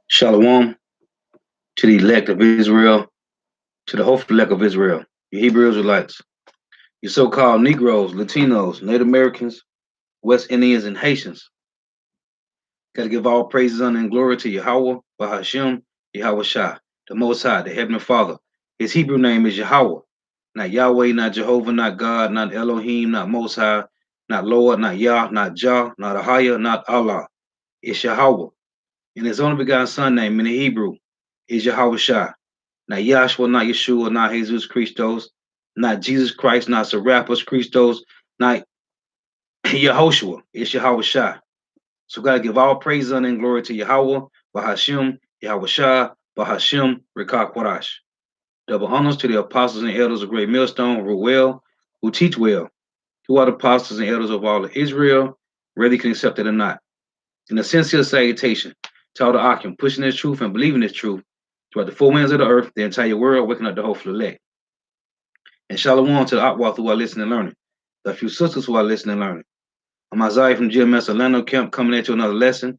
Shalom to the elect of Israel, to the hopeful elect of Israel, your Hebrew Israelites, your so-called Negroes, Latinos, Native Americans, West Indians, and Haitians. Got to give all praises, honor, and glory to Yahweh, Bahashem, Yahweh Shah, the Most High, the Heavenly Father. His Hebrew name is Yahweh, not Yahweh, not Jehovah, not God, not Elohim, not Most High, not Lord, not Yah, not Jah, not Ahaya, not Allah. It's Yahweh. And his only begotten son name in the Hebrew is Yahweh Shah. Not Yahshua, not Yeshua, not Jesus Christos, not Jesus Christ, not Serapis Christos, not Yehoshua. It's Yahweh Shah. So God give all praise, honor, and glory to Yahweh, Bahashim, Yahweh Shah, Bahashim, Rekah Quarash. Double honors to the apostles and elders of Great Millstone, who rule well, who teach well, who are the apostles and elders of all of Israel, whether you can accept it or not. And a sincere salutation to all the Akim, pushing this truth and believing this truth throughout the four winds of the earth, the entire world, waking up the hopeful elect. And shalom to the Akwath who are listening and learning, the few sisters who are listening and learning. I'm Isaiah from GMS Orlando Camp coming at you another lesson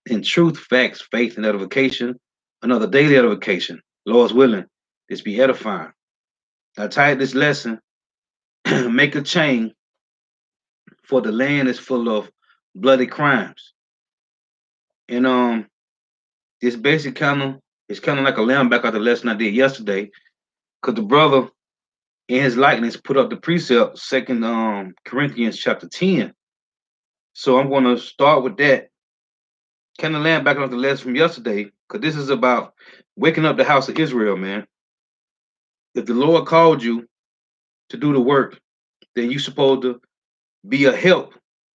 in truth, facts, faith, and edification, another daily edification. Lord's willing, this be edifying. I titled this lesson, Make a Chain, for the land is full of bloody crimes. And this basic it's kind of like a lamb back out the lesson I did yesterday, because the brother in his likeness put up the precept, Second Corinthians chapter 10. So I'm going to start with that. Kind of land back on the lesson from yesterday, because this is about waking up the house of Israel, man. If the Lord called you to do the work, then you're supposed to be a help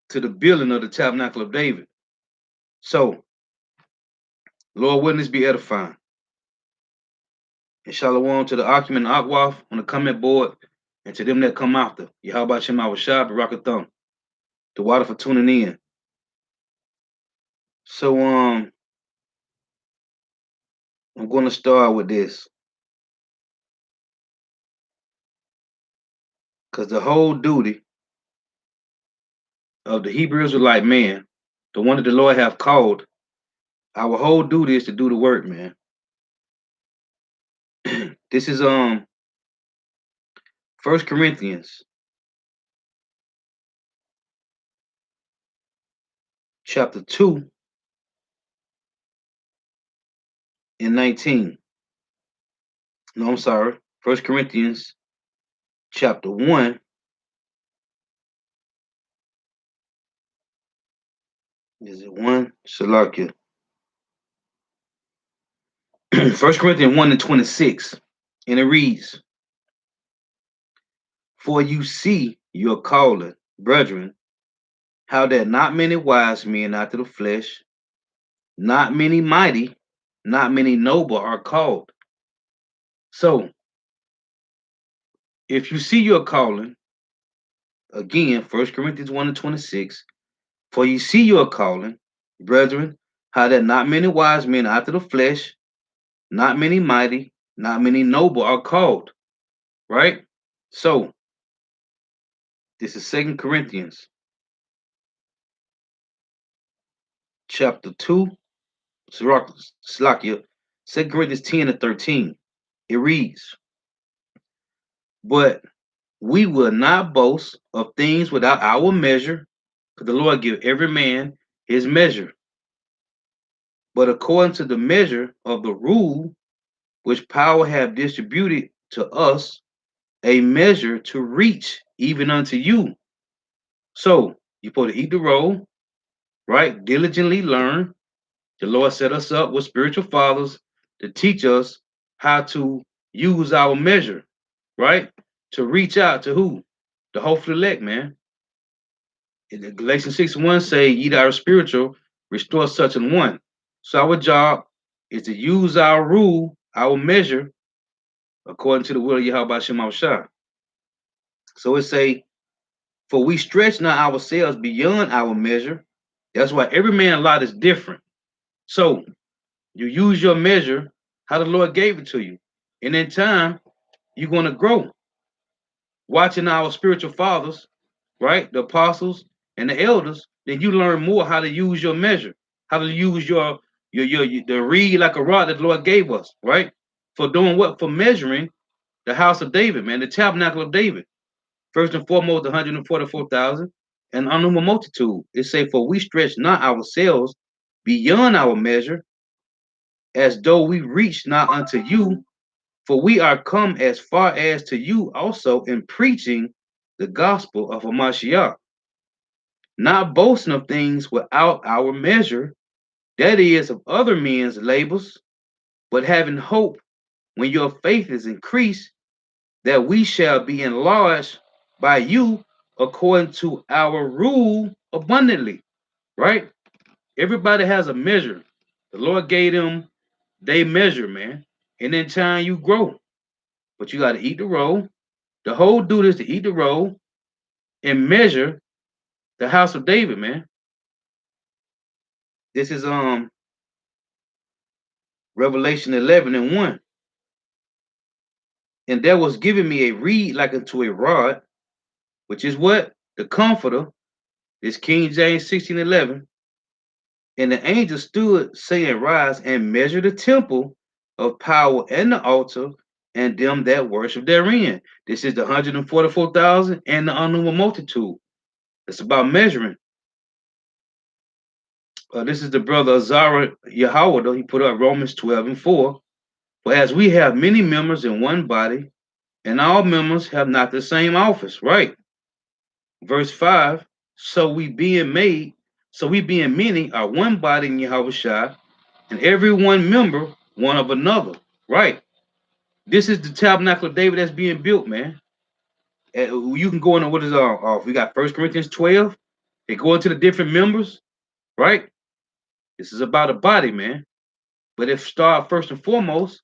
to the building of the tabernacle of David. So, Lord, wouldn't this be edifying? And shalom to the Akim and Akwaf on the comment board, and to them that come after. Yahweh Shem Awashab, Barakathum. The water for tuning in. So I'm going to start with this, because the whole duty of the Hebrew Israelite man, the one that the Lord have called, our whole duty is to do the work, man. This is 1 Corinthians chapter 2 and 19. No, I'm sorry. 1 Corinthians chapter 1. Is it 1? Shalakia. 1 Corinthians 1 and 26. And it reads, For you see your calling, brethren, how that not many wise men after the flesh, not many mighty, not many noble are called. So, if you see your calling, again, 1 Corinthians 1 and 26, for you see your calling, brethren, how that not many wise men after the flesh, not many mighty, not many noble are called. Right? So, this is 2 Corinthians chapter 2, Slakia, 2 Corinthians 10 and 13. It reads, But we will not boast of things without our measure, because the Lord give every man his measure. But according to the measure of the rule which power have distributed to us, a measure to reach even unto you. So you're supposed to eat the roll, right? Diligently learn. The Lord set us up with spiritual fathers to teach us how to use our measure, right? To reach out to who? The hopeful elect, man. In Galatians 6:1 say, ye that are spiritual, restore such an one. So our job is to use our rule, our measure, according to the will of Yahweh Shem Shah. So it say, For we stretch not ourselves beyond our measure. That's why every man's lot is different. So you use your measure, how the Lord gave it to you. And in time, you're going to grow. Watching our spiritual fathers, right? The apostles and the elders, then you learn more how to use your measure, how to use your the reed like a rod that the Lord gave us, right? For doing what? For measuring the house of David, man, the tabernacle of David. First and foremost, 144,000 and unknown multitude. It say, for we stretch not ourselves beyond our measure, as though we reach not unto you, for we are come as far as to you also in preaching the gospel of Hamashiach, not boasting of things without our measure, that is, of other men's labors, but having hope when your faith is increased, that we shall be enlarged by you according to our rule abundantly. Right? Everybody has a measure. The Lord gave them they measure, man. And in time you grow. But you got to eat the roll. The whole duty is to eat the roll and measure the house of David, man. This is Revelation 11 and 1. And there was given me a reed like unto a rod, which is what? The comforter. This King James 16:11. And the angel stood, saying, rise and measure the temple of power and the altar and them that worship therein. This is the 144,000 and the unknown multitude. It's about measuring. This is the brother Azara Yahweh. He put up Romans 12 and 4. For as we have many members in one body, and all members have not the same office, right? Verse 5, so we being many are one body in Yahweh, and every one member one of another, right? This is the tabernacle of David that's being built, man. You can go into what is off. We got 1 Corinthians 12. They go into the different members, right? This is about a body, man. But if start first and foremost,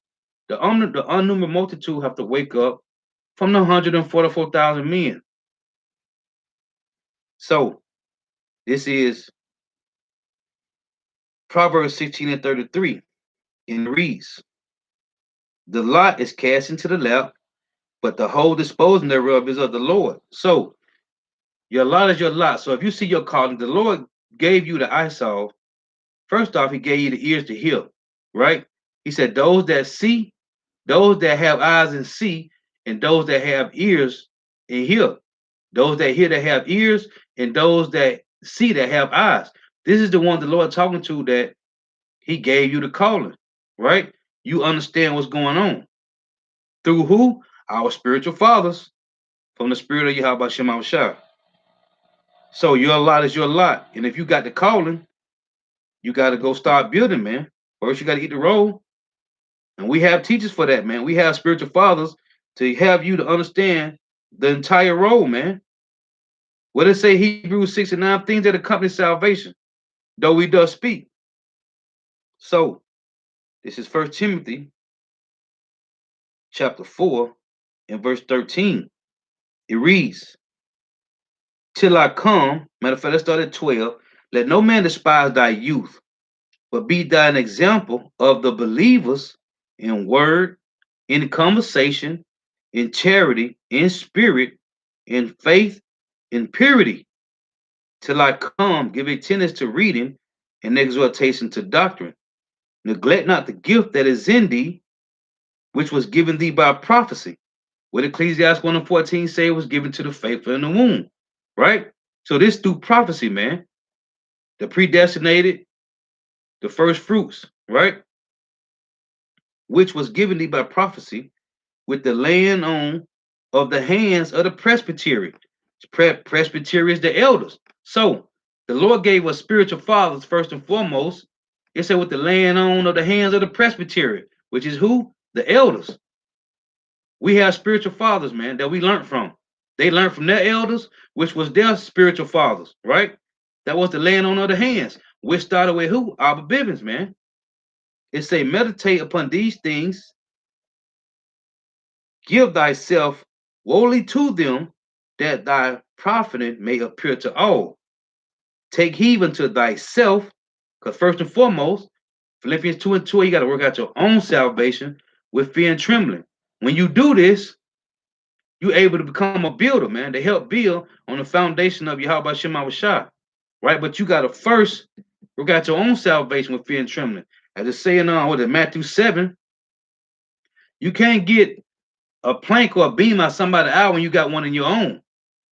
the unnumbered multitude have to wake up from the 144,000 men. So this is Proverbs 16 and 33. And it reads, the lot is cast into the lap, but the whole disposing thereof is of the Lord. So your lot is your lot. So if you see your calling, the Lord gave you the eyesight. First off, he gave you the ears to hear, right? He said, those that see, those that have eyes and see, and those that have ears and hear. Those that hear that have ears, and those that see that have eyes. This is the one the Lord talking to that he gave you the calling, right? You understand what's going on. Through who? Our spiritual fathers from the spirit of Yahweh Shem Shah. So your lot is your lot. And if you got the calling, you got to go start building, man. First, you got to eat the roll. And we have teachers for that, man. We have spiritual fathers to have you to understand the entire role, man. What does it say, Hebrews 6 and 9? Things that accompany salvation, though we does speak. So, this is 1 Timothy chapter 4 and verse 13. It reads, till I come, matter of fact, let's start at 12. Let no man despise thy youth, but be thou an example of the believers in word, in conversation, in charity, in spirit, in faith, in purity. Till I come, give attendance to reading and exhortation to doctrine. Neglect not the gift that is in thee, which was given thee by prophecy. What Ecclesiastes 1 and 14 say was given to the faithful in the womb, right? So this through prophecy, man. The predestinated, the first fruits, right? Which was given thee by prophecy, with the laying on of the hands of the presbytery. Presbytery is the elders. So the Lord gave us spiritual fathers first and foremost. It said with the laying on of the hands of the presbytery, which is who? The elders. We have spiritual fathers, man, that we learned from. They learned from their elders, which was their spiritual fathers, right? That was the laying on of the hands, which started with who? Abba Bivens, man. It say, meditate upon these things, give thyself wholly to them, that thy profiting may appear to all. Take heed unto thyself, because first and foremost, Philippians 2 and 2, you got to work out your own salvation with fear and trembling. When you do this, you're able to become a builder, man, to help build on the foundation of Yahweh Shema Shah, right? But you got to first work out your own salvation with fear and trembling. As it's saying on what is Matthew 7, you can't get a plank or a beam out somebody's eye when you got one in your own.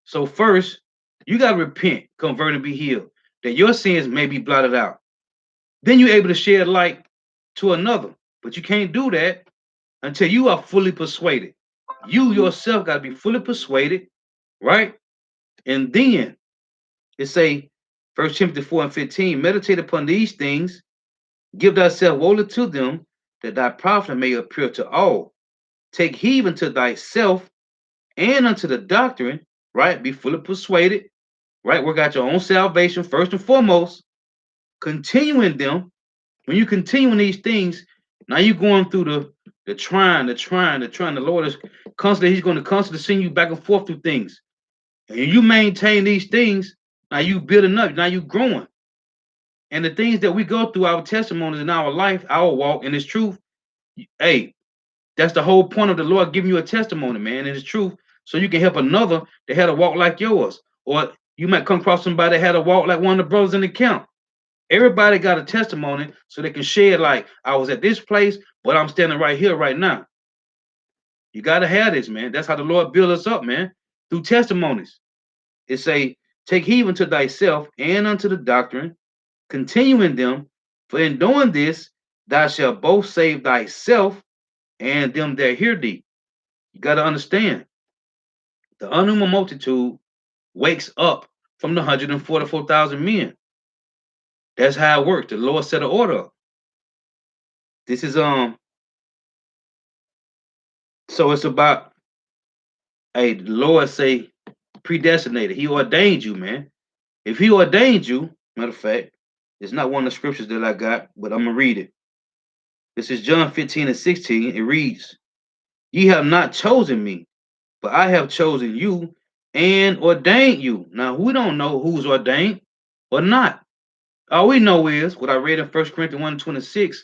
So first, you got to repent, convert, and be healed, that your sins may be blotted out. Then you're able to shed light to another. But you can't do that until you are fully persuaded. You yourself got to be fully persuaded, right? And then it say, 1 Timothy 4 and 15, meditate upon these things, give thyself wholly to them, that thy profit may appear to all. Take heed unto thyself and unto the doctrine, right? Be fully persuaded, right? Work out your own salvation first and foremost. Continue in them. When you continue in these things, now you're going through the trying. The Lord is constantly, He's going to constantly send you back and forth through things. And you maintain these things, now you building up, now you growing. And the things that we go through, our testimonies in our life, our walk in this truth, hey, that's the whole point of the Lord giving you a testimony, man, in His truth, so you can help another that had a walk like yours. Or you might come across somebody that had a walk like one of the brothers in the camp. Everybody got a testimony so they can share, like, I was at this place, but I'm standing right here right now. You got to have this, man. That's how the Lord build us up, man, through testimonies. It say, take heed unto thyself and unto the doctrine, continue in them, for in doing this, thou shalt both save thyself and them that hear thee. You got to understand, the unknown multitude wakes up from the 144,000 men. That's how it works. The Lord set an order up. This is so it's about, hey, the Lord say predestinated. He ordained you, man. If He ordained you, matter of fact, it's not one of the scriptures that I got, but I'm gonna read it. This is John 15 and 16. It reads, ye have not chosen me, but I have chosen you and ordained you. Now, we don't know who's ordained or not. All we know is what I read in 1 Corinthians 1:26.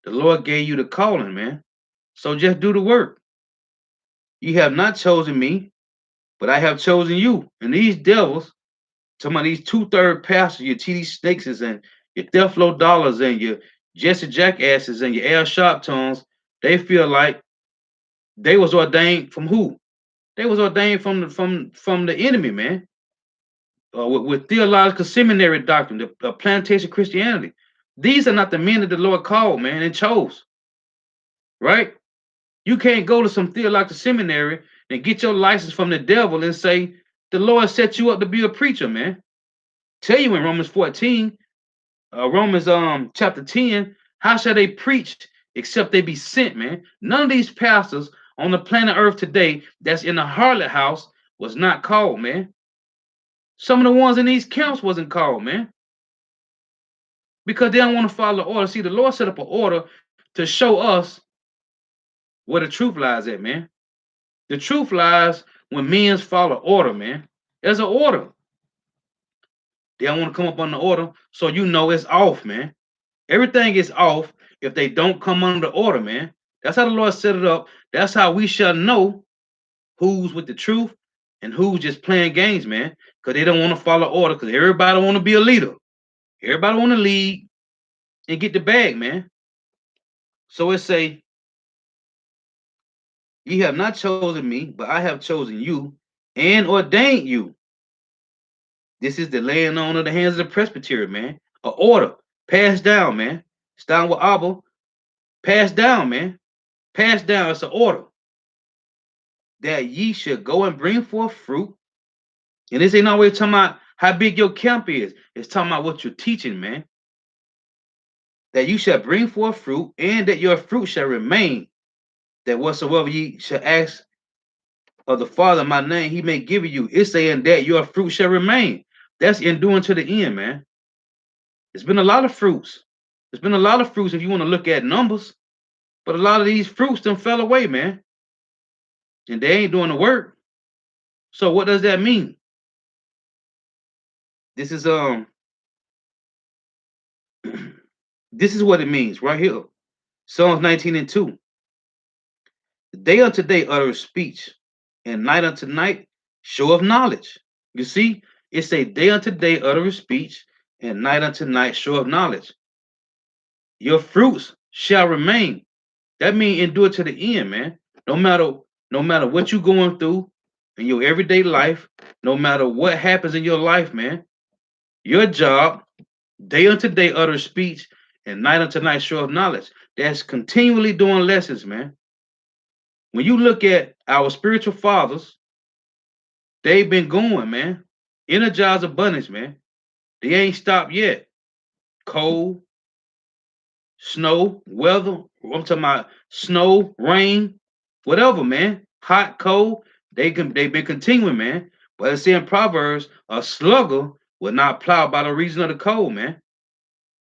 The Lord gave you the calling, man. So just do the work. You have not chosen me, but I have chosen you. And these devils, talking about these 2/3 pastors, your TD Snakes and your Theflo Dollars and your Jesse Jackasses and your Al Sharptons, they feel like they was ordained from who? They was ordained from the enemy, man. With theological seminary doctrine, the plantation Christianity. These are not the men that the Lord called, man, and chose. Right? You can't go to some theological seminary and get your license from the devil and say the Lord set you up to be a preacher, man. Tell you in Romans 14, Romans chapter 10, how shall they preach except they be sent, man? None of these pastors on the planet Earth today that's in the harlot house was not called, man. Some of the ones in these camps wasn't called, man, because they don't want to follow the order. See, the Lord set up an order to show us where the truth lies at, man. The truth lies when men follow order, man. There's an order. They don't want to come up on the order, so you know it's off, man. Everything is off if they don't come under the order, man. That's how the Lord set it up. That's how we shall know who's with the truth and who's just playing games, man. Because they don't want to follow order. Because everybody want to be a leader. Everybody want to lead and get the bag, man. So it say, ye have not chosen me, but I have chosen you and ordained you. This is the laying on of the hands of the presbytery, man. An order passed down, man. It's down with Abba. Passed down, man. Passed down. It's an order that ye should go and bring forth fruit. And this ain't always talking about how big your camp is. It's talking about what you're teaching, man. That you shall bring forth fruit, and that your fruit shall remain. That whatsoever ye shall ask of the Father in my name, He may give you. It's saying that your fruit shall remain. That's enduring to the end, man. There's been a lot of fruits. There's been a lot of fruits if you want to look at numbers. But a lot of these fruits done fell away, man. And they ain't doing the work. So what does that mean? This is this is what it means right here. Psalms 19 and 2. Day unto day utter speech, and night unto night show of knowledge. You see, it's a day unto day utter speech, and night unto night show of knowledge. Your fruits shall remain. That means endure to the end, man. No matter no matter what you're going through in your everyday life, no matter what happens in your life, man, your job, day unto day utter speech, and night unto night show of knowledge. That's continually doing lessons, man. When you look at our spiritual fathers, they've been going, man. Energize abundance, man. They ain't stopped yet. Cold, snow, weather. I'm talking about snow, rain, whatever, man. Hot, cold. They've been continuing, man. But it's in Proverbs, a slugger will not plow by the reason of the cold, man.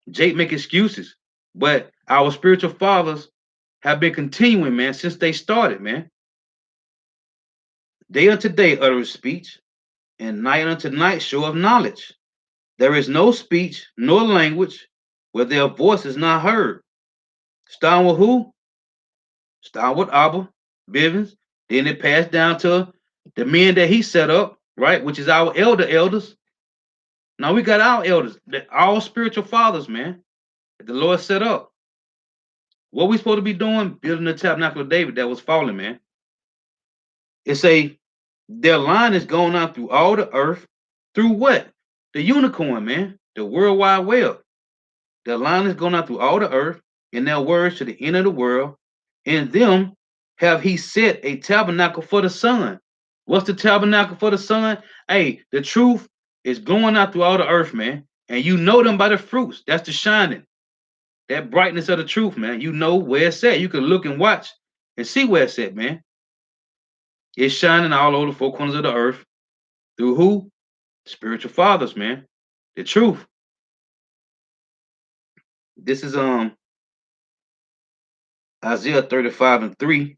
Jake make excuses. But our spiritual fathers have been continuing, man, since they started, man. Day unto day utter speech, and night unto night show of knowledge. There is no speech nor language where their voice is not heard. Starting with who? Starting with Abba, Bivens. Then it passed down to the men that he set up, right? Which is our elders. Now we got our elders, all spiritual fathers, man, that the Lord set up. What we supposed to be doing? Building the tabernacle of David that was falling, man. It's their line is going out through all the earth. Through what? The unicorn, man. The World Wide Web. Their line is going out through all the earth, and their words to the end of the world. In them have he set a tabernacle for the sun. What's the tabernacle for the sun? Hey, the truth is going out through all the earth, man. And you know them by the fruits. That's the shining. That brightness of the truth, man. You know where it's at. You can look and watch and see where it's at, man. It's shining all over the four corners of the earth. Through who? Spiritual fathers, man. The truth. This is Isaiah 35 and 3.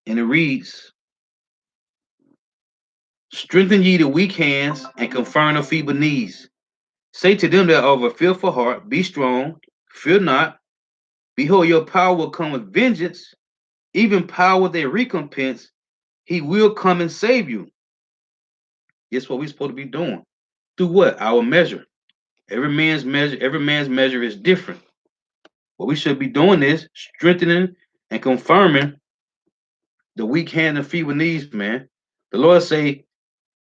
And it reads, strengthen ye the weak hands and confirm the feeble knees. Say to them that are of a fearful heart, be strong, fear not. Behold, your power will come with vengeance, even power with a recompense. He will come and save you. That's what we're supposed to be doing. Through what? Our measure. Every man's measure is different. What we should be doing is strengthening and confirming the weak hand and feeble knees, man. The Lord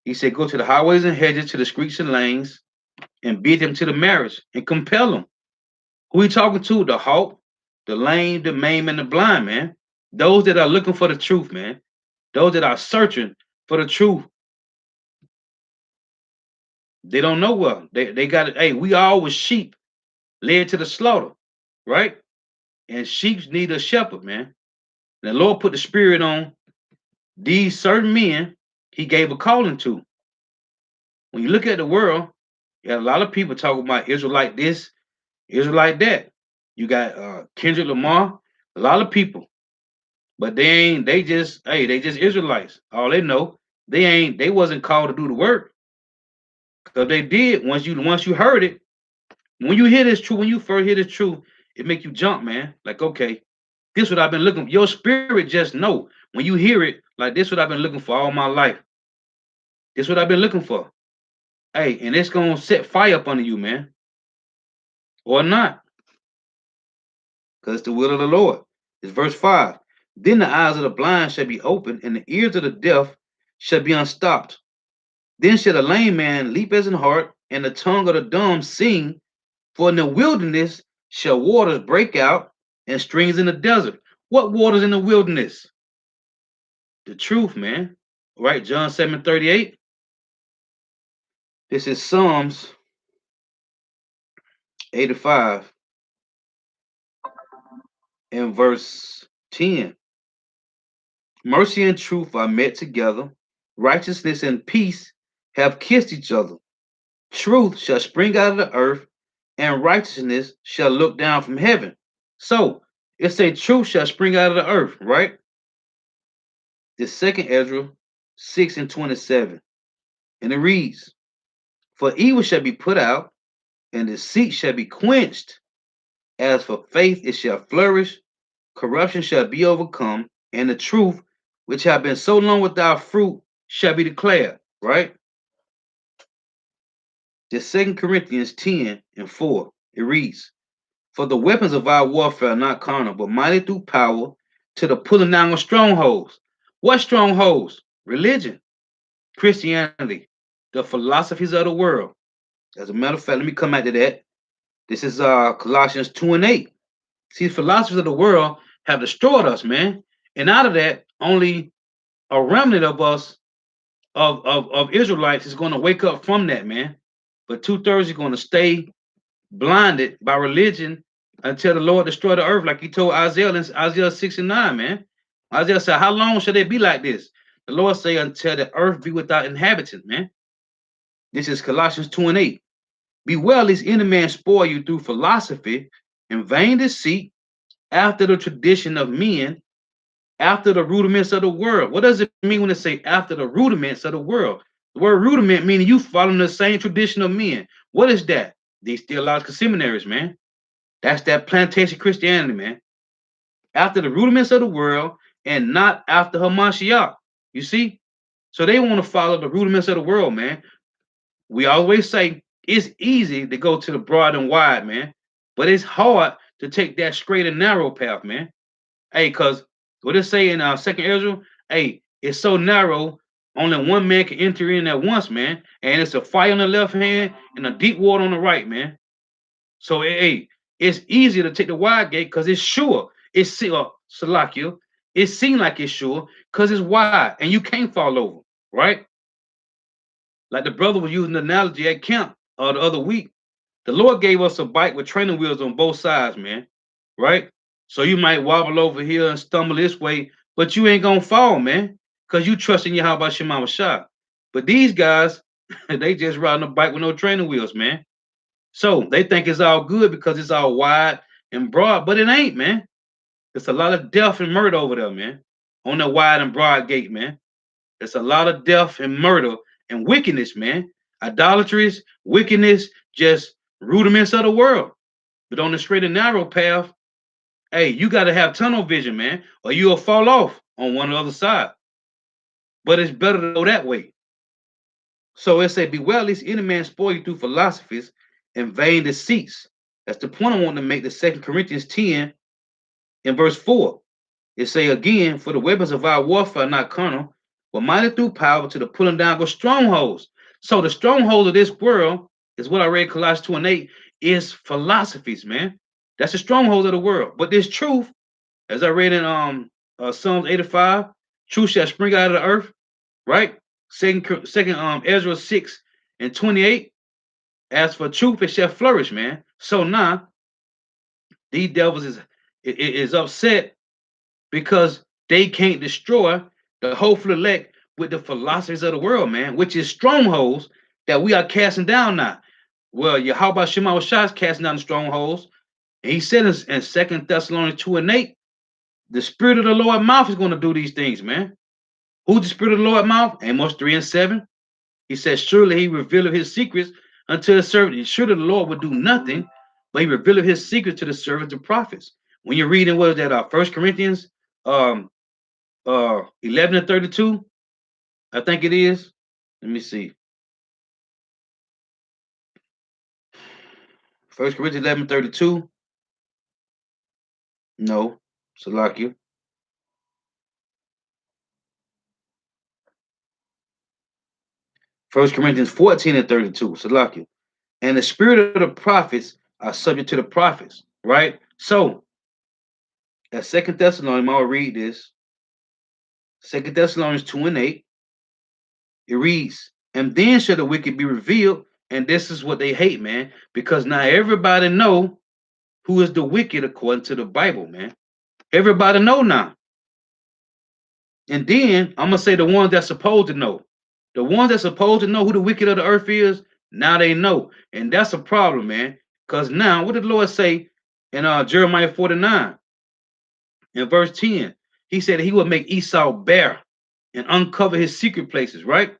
he said, go to the highways and hedges, to the streets and lanes, and bid them to the marriage and compel them. Who he talking to? The halt, the lame, the maimed, and the blind, man. Those that are looking for the truth, man. Those that are searching for the truth. They don't know well. They got it. Hey, we all was sheep led to the slaughter, right? And sheep need a shepherd, man. And the Lord put the spirit on these certain men he gave a calling to. When you look at the world, you have a lot of people talking about Israelite this, Israelite that. You got Kendrick Lamar, a lot of people, but they just Israelites. All they know, they wasn't called to do the work. Because they did, once you heard it, when you hear this truth, when you first hear this truth, it make you jump, man. Like, okay, this what I've been looking for. Your spirit just know. When you hear it, like this what I've been looking for all my life. This what I've been looking for. Hey, and it's gonna set fire up under you, man. Or not. Because it's the will of the Lord. It's verse 5. Then the eyes of the blind shall be opened, and the ears of the deaf shall be unstopped. Then shall the lame man leap as an hart, and the tongue of the dumb sing. For in the wilderness shall waters break out, and streams in the desert. What waters in the wilderness? The truth, man. Right, John 7:38. This is Psalms 85 and verse 10. Mercy and truth are met together. Righteousness and peace have kissed each other. Truth shall spring out of the earth, and righteousness shall look down from heaven. So it's a truth shall spring out of the earth, right? The second Ezra 6 and 27. And it reads, For evil shall be put out, and deceit shall be quenched. As for faith, it shall flourish. Corruption shall be overcome, and the truth, which have been so long without fruit, shall be declared. Right? Just 2 Corinthians 10:4. It reads, For the weapons of our warfare are not carnal, but mighty through power to the pulling down of strongholds. What strongholds? Religion, Christianity, the philosophies of the world. As a matter of fact, let me come back to that. This is Colossians 2:8. See, philosophies of the world have destroyed us, man. And out of that, only a remnant of us, of Israelites, is going to wake up from that, man. But 2/3 are going to stay blinded by religion until the Lord destroy the earth, like he told Isaiah in Isaiah 6:9, man. Isaiah said, How long shall they be like this? The Lord say, Until the earth be without inhabitant, man. This is Colossians 2:8. Beware lest any man spoil you through philosophy and vain deceit, after the tradition of men, after the rudiments of the world. What does it mean when it say after the rudiments of the world? The word rudiment meaning you following the same tradition of men. What is that? These theological seminaries, man. That's that plantation Christianity, man. After the rudiments of the world and not after Hamashiach. You see? So they want to follow the rudiments of the world, man. We always say it's easy to go to the broad and wide, man. But it's hard to take that straight and narrow path, man. Hey, because what it say in Second Ezra, hey, it's so narrow, only one man can enter in at once, man. And it's a fire on the left hand and a deep water on the right, man. So hey, it's easy to take the wide gate because it's sure. It's Salakia. It seems like it's sure because it's wide and you can't fall over, right? Like the brother was using the analogy at camp the other week. The Lord gave us a bike with training wheels on both sides, man. Right? So you might wobble over here and stumble this way, but you ain't gonna fall, man, because you trust in Yahweh Shema Shah. But these guys, they just riding a bike with no training wheels, man. So they think it's all good because it's all wide and broad, but it ain't, man. There's a lot of death and murder over there, man. On the wide and broad gate, man. There's a lot of death and murder and wickedness, man. Idolatries, wickedness, just rudiments of the world. But on the straight and narrow path, hey, you got to have tunnel vision, man, or you'll fall off on one or the other side. But it's better to go that way. So it said, Beware lest any man spoil you through philosophies and vain deceits. That's the point I want to make. The 2 Corinthians 10 in verse 4. It say again, For the weapons of our warfare are not carnal, but mighty through power to the pulling down of strongholds. So the stronghold of this world is what I read Colossians 2:8 is philosophies, man. That's the stronghold of the world. But this truth, as I read in Psalms 85, truth shall spring out of the earth, right? Second Ezra 6:28. As for truth, it shall flourish, man. So now these devils is upset because they can't destroy the hopeful elect with the philosophies of the world, man, which is strongholds that we are casting down now. Well, Yahweh Shema Shah is casting down the strongholds. And he said in 2 Thessalonians 2:8, the spirit of the Lord mouth is going to do these things, man. Who's the spirit of the Lord mouth? Amos 3:7. He says, Surely he revealed his secrets unto his servant. Surely the Lord would do nothing, but he revealed his secrets to the servants and prophets. When you're reading, what is that? 1 Corinthians 11:32, I think it is. Let me see. 1 Corinthians 11:32. No, Salakia. 1 Corinthians 14:32, Salakia. And the spirit of the prophets are subject to the prophets, right? So at 2 Thessalonians, I'll read this. 2 Thessalonians 2:8. It reads, And then shall the wicked be revealed, and this is what they hate, man, because now everybody know who is the wicked according to the Bible, man. Everybody know now. And then I'm gonna say the ones that's supposed to know. The ones that's supposed to know who the wicked of the earth is, now they know. And that's a problem, man. Because now, what did the Lord say in Jeremiah 49 in verse 10? He said he would make Esau bare and uncover his secret places, right?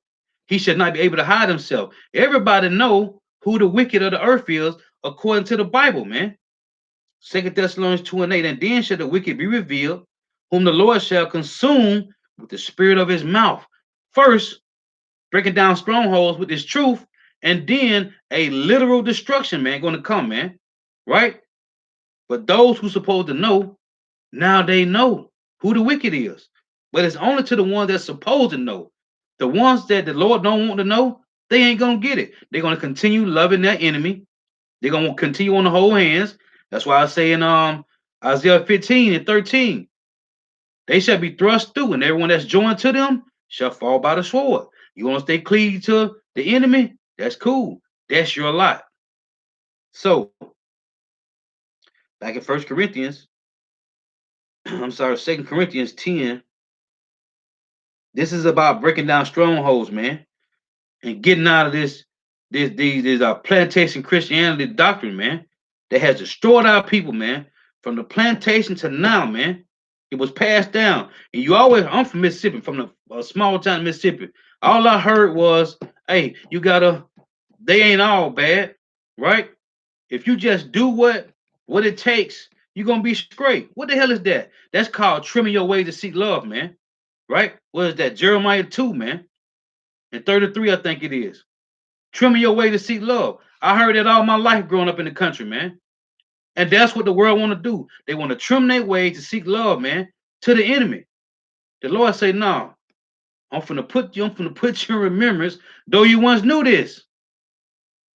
He should not be able to hide himself. Everybody know who the wicked of the earth is according to the Bible, man. 2 Thessalonians 2 and 8. And then shall the wicked be revealed, whom the Lord shall consume with the spirit of his mouth. First, breaking down strongholds with his truth, and then a literal destruction, man, going to come, man. Right? But those who supposed to know, now they know who the wicked is. But it's only to the ones that's supposed to know. The ones that the Lord don't want to know, they ain't gonna get it. They're gonna continue loving their enemy. They're gonna continue on the whole hands. That's why I say in Isaiah 15 and 13, they shall be thrust through, and everyone that's joined to them shall fall by the sword. You want to stay cleaved to the enemy? That's cool. That's your lot. So, back in 1 Corinthians, I'm sorry, 2 Corinthians 10, this is about breaking down strongholds, man, and getting out of this plantation Christianity doctrine, man, that has destroyed our people, man, from the plantation to now, man. It was passed down, and I'm from Mississippi, from a small town Mississippi. All I heard was, "Hey, they ain't all bad, right? If you just do what it takes, you're gonna be straight." What the hell is that? That's called trimming your way to seek love, man. Right? What is that? Jeremiah 2, man. And 33, I think it is. Trimming your way to seek love. I heard that all my life growing up in the country, man. And that's what the world want to do. They want to trim their way to seek love, man, to the enemy. The Lord say, "No, I'm finna put you in remembrance, though you once knew this."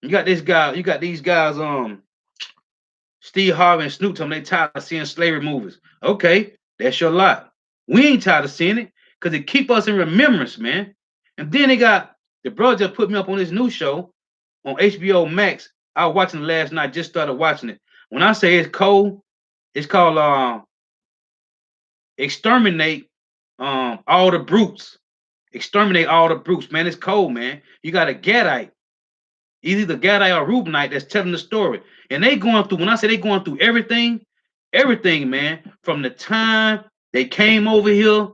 You got these guys, Steve Harvey and Snoop Dogg, they tired of seeing slavery movies. Okay, that's your lot. We ain't tired of seeing it because it keep us in remembrance, man. And then they got the brother just put me up on this new show on HBO Max. I was watching it last night, just started watching it. When I say it's cold, it's called Exterminate All the Brutes. Exterminate All the Brutes, man. It's cold, man. You got a Gadite, either the Gadite or Reubenite that's telling the story. And they going through, when I say they going through everything, man, from the time they came over here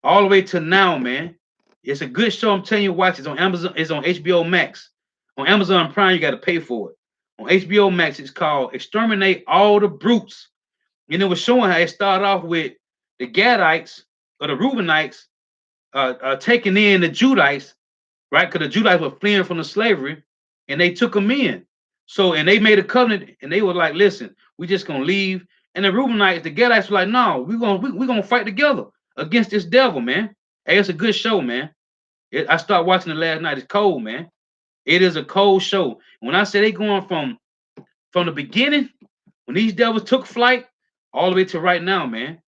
all the way to now, man. It's a good show. I'm telling you, watch it. It's on Amazon. It's on HBO Max. On Amazon Prime, you got to pay for it. On HBO Max, it's called Exterminate All the Brutes. And it was showing how it started off with the Gadites or the Reubenites taking in the Judites, right? Because the Judites were fleeing from the slavery, and they took them in. So, and they made a covenant, and they were like, "Listen, we just gonna leave." And the Reubenites, the Gadites were like, "No, we're gonna fight together against this devil, man." Hey, it's a good show, man. I started watching it last night. It's cold, man. It is a cold show. When I say they going from the beginning, when these devils took flight, all the way to right now, man.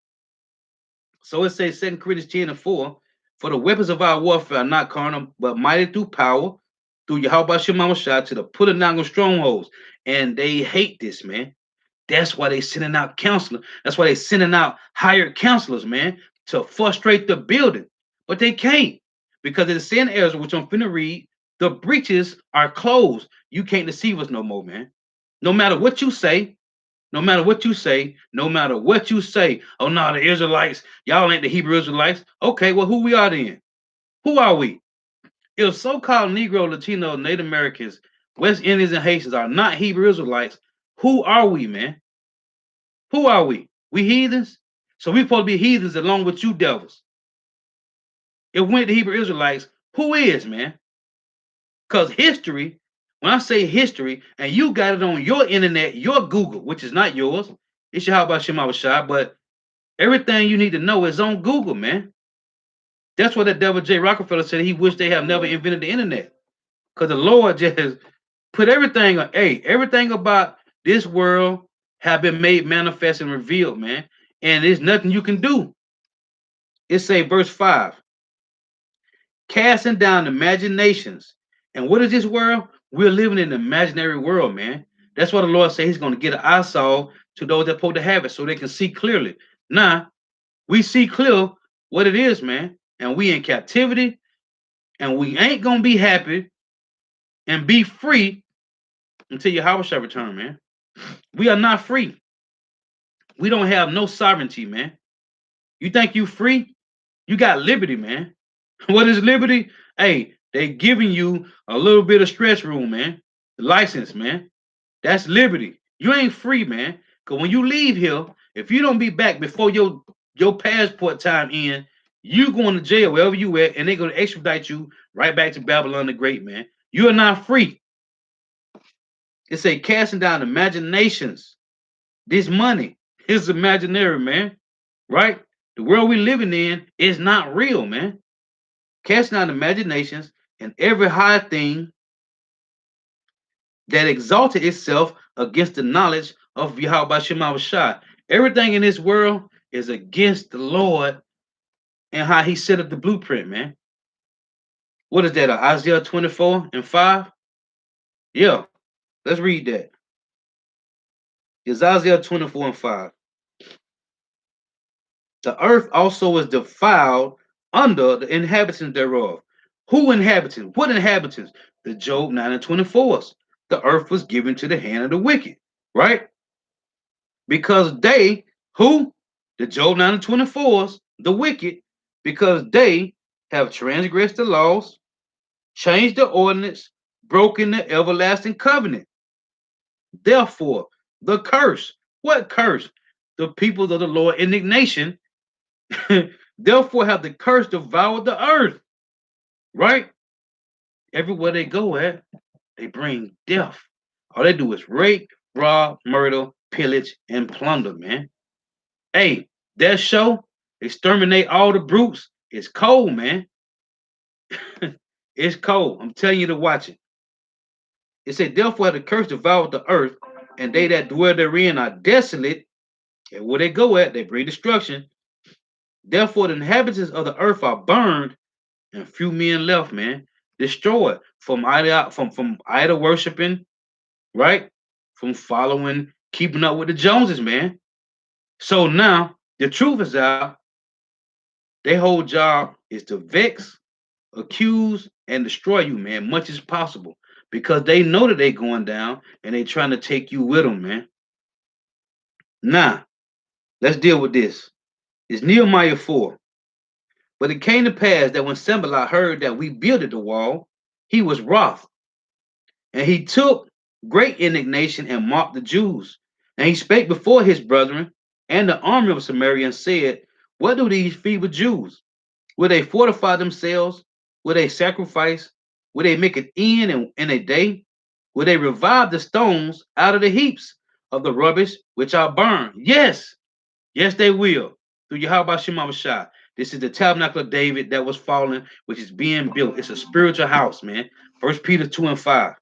So it says 2 Corinthians 10 and 4, "For the weapons of our warfare are not carnal, but mighty through power, through Yahweh Shema Shah, to the pulling down of strongholds." And they hate this, man. That's why they sending out counselors. That's why they sending out hired counselors, man, to frustrate the building. But they can't, because it's saying Ezra, which I'm finna read, the breaches are closed. You can't deceive us no more, man. No matter what you say, no matter what you say, no matter what you say. "Oh no, the Israelites, y'all ain't the Hebrew Israelites." Okay, well, who we are then? Who are we? If so-called Negro, Latino, Native Americans, West Indians, and Haitians are not Hebrew Israelites, who are we, man? Who are we? We heathens? So we supposed to be heathens along with you devils. If we ain't the Hebrew Israelites, who is, man? Because history, when I say history, and you got it on your internet, your Google, which is not yours, it's your how about Shema Shah, but everything you need to know is on Google, man. That's what that devil J. Rockefeller said. He wished they have never invented the internet. Because the Lord just put everything on, everything about this world have been made manifest and revealed, man. And there's nothing you can do. It say verse 5, "Casting down imaginations." And what is this world? We're living in an imaginary world, man. That's why the Lord said he's going to get an eyesight to those that supposed to have it so they can see clearly. Now, we see clear what it is, man. And we in captivity, and we ain't going to be happy and be free until Yahweh shall return, man. We are not free. We don't have no sovereignty, man. You think you free? You got liberty, man. What is liberty? Hey, They giving you a little bit of stretch room, man. The license, man. That's liberty. You ain't free, man. Cause when you leave here, if you don't be back before your passport time in, you going to jail wherever you at, and they gonna extradite you right back to Babylon the Great, man. You are not free. It's a casting down imaginations. This money is imaginary, man. Right? The world we living in is not real, man. Casting down imaginations and every high thing that exalted itself against the knowledge of Yahweh Shema Shai. Everything in this world is against the Lord and how he set up the blueprint, man. What is that? Isaiah 24 and 5? Yeah, let's read that. It's Isaiah 24 and 5. The earth also is defiled under the inhabitants thereof. Who inhabitants? What inhabitants? The Job 9 and 24s. The earth was given to the hand of the wicked, right? Because they, who? The Job 9 and 24s, the wicked, because they have transgressed the laws, changed the ordinance, broken the everlasting covenant. Therefore, the curse. What curse? The people of the Lord indignation. Therefore, have the curse devoured the earth. Right? Everywhere they go at, they bring death. All they do is rape, rob, murder, pillage, and plunder, man. Hey, that show, Exterminate All the Brutes, is cold, man. It's cold. I'm telling you to watch it. It said, therefore, the curse devoured the earth, and they that dwell therein are desolate. And where they go at, they bring destruction. Therefore, the inhabitants of the earth are burned, and few men left, man. Destroyed from idol worshiping, right? From following, keeping up with the Joneses, man. So now the truth is out. Their whole job is to vex, accuse, and destroy you, man, much as possible. Because they know that they're going down and they trying to take you with them, man. Now, let's deal with this. It's Nehemiah 4. But it came to pass that when Sanballat heard that we builded the wall, he was wroth. And he took great indignation and mocked the Jews. And he spake before his brethren and the army of Samaria and said, what do these feeble Jews? Will they fortify themselves? Will they sacrifice? Will they make an end in a day? Will they revive the stones out of the heaps of the rubbish which are burned? Yes, yes, they will. Through Yahweh Shema Shai. This is the tabernacle of David that was fallen, which is being built. It's a spiritual house, man. 1 Peter 2 and 5,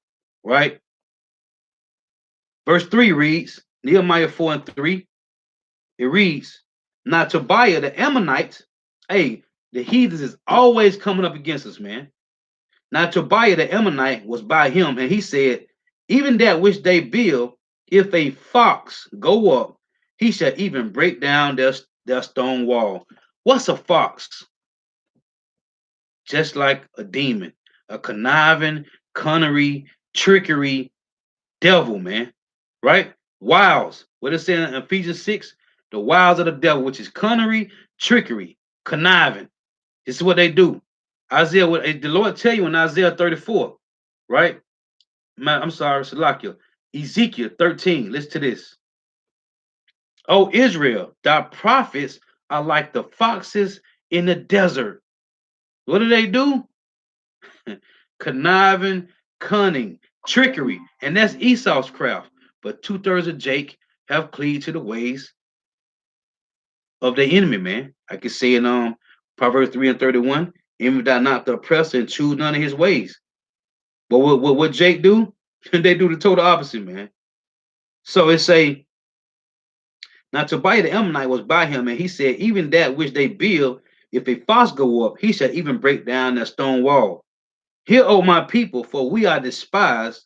right? Verse 3 reads, Nehemiah 4 and 3, it reads, now Tobiah the Ammonite, hey, the heathens is always coming up against us, man. Now Tobiah the Ammonite was by him, and he said, even that which they build, if a fox go up, he shall even break down their stone wall. What's a fox? Just like a demon, a conniving, cunnery, trickery devil, man. Right? Wiles. What it says in Ephesians 6? The wiles of the devil, which is cunnery, trickery, conniving. This is what they do. Isaiah, what the Lord tell you in Isaiah 34, right? I'm sorry, Salakia. Ezekiel 13. Listen to this. Oh, Israel, thy prophets are like the foxes in the desert. What do? Conniving, cunning, trickery, and that's Esau's craft. But 2/3 of Jake have cleaved to the ways of the enemy, man. I can say in Proverbs 3 and 31, envy thou not the oppressor and choose none of his ways. But what Jake do? They do the total opposite, man. So it say, now Tobiah the Ammonite was by him, and he said, even that which they build, if a fox go up, he shall even break down that stone wall. Hear, O my people, for we are despised,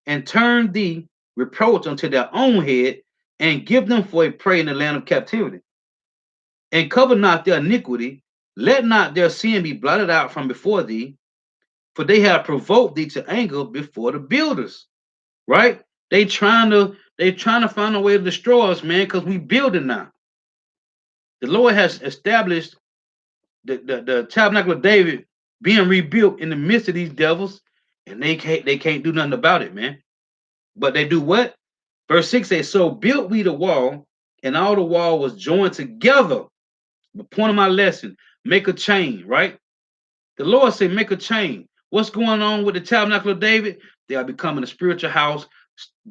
and turn thee reproach unto their own head, and give them for a prey in the land of captivity. And cover not their iniquity, let not their sin be blotted out from before thee, for they have provoked thee to anger before the builders. Right? They trying to find a way to destroy us, man, because we building now. The Lord has established the tabernacle of David being rebuilt in the midst of these devils, and they can't do nothing about it, man. But they do what? Verse 6 says, so built we the wall, and all the wall was joined together. The point of my lesson, make a chain, right? The Lord said, make a chain. What's going on with the tabernacle of David? They are becoming a spiritual house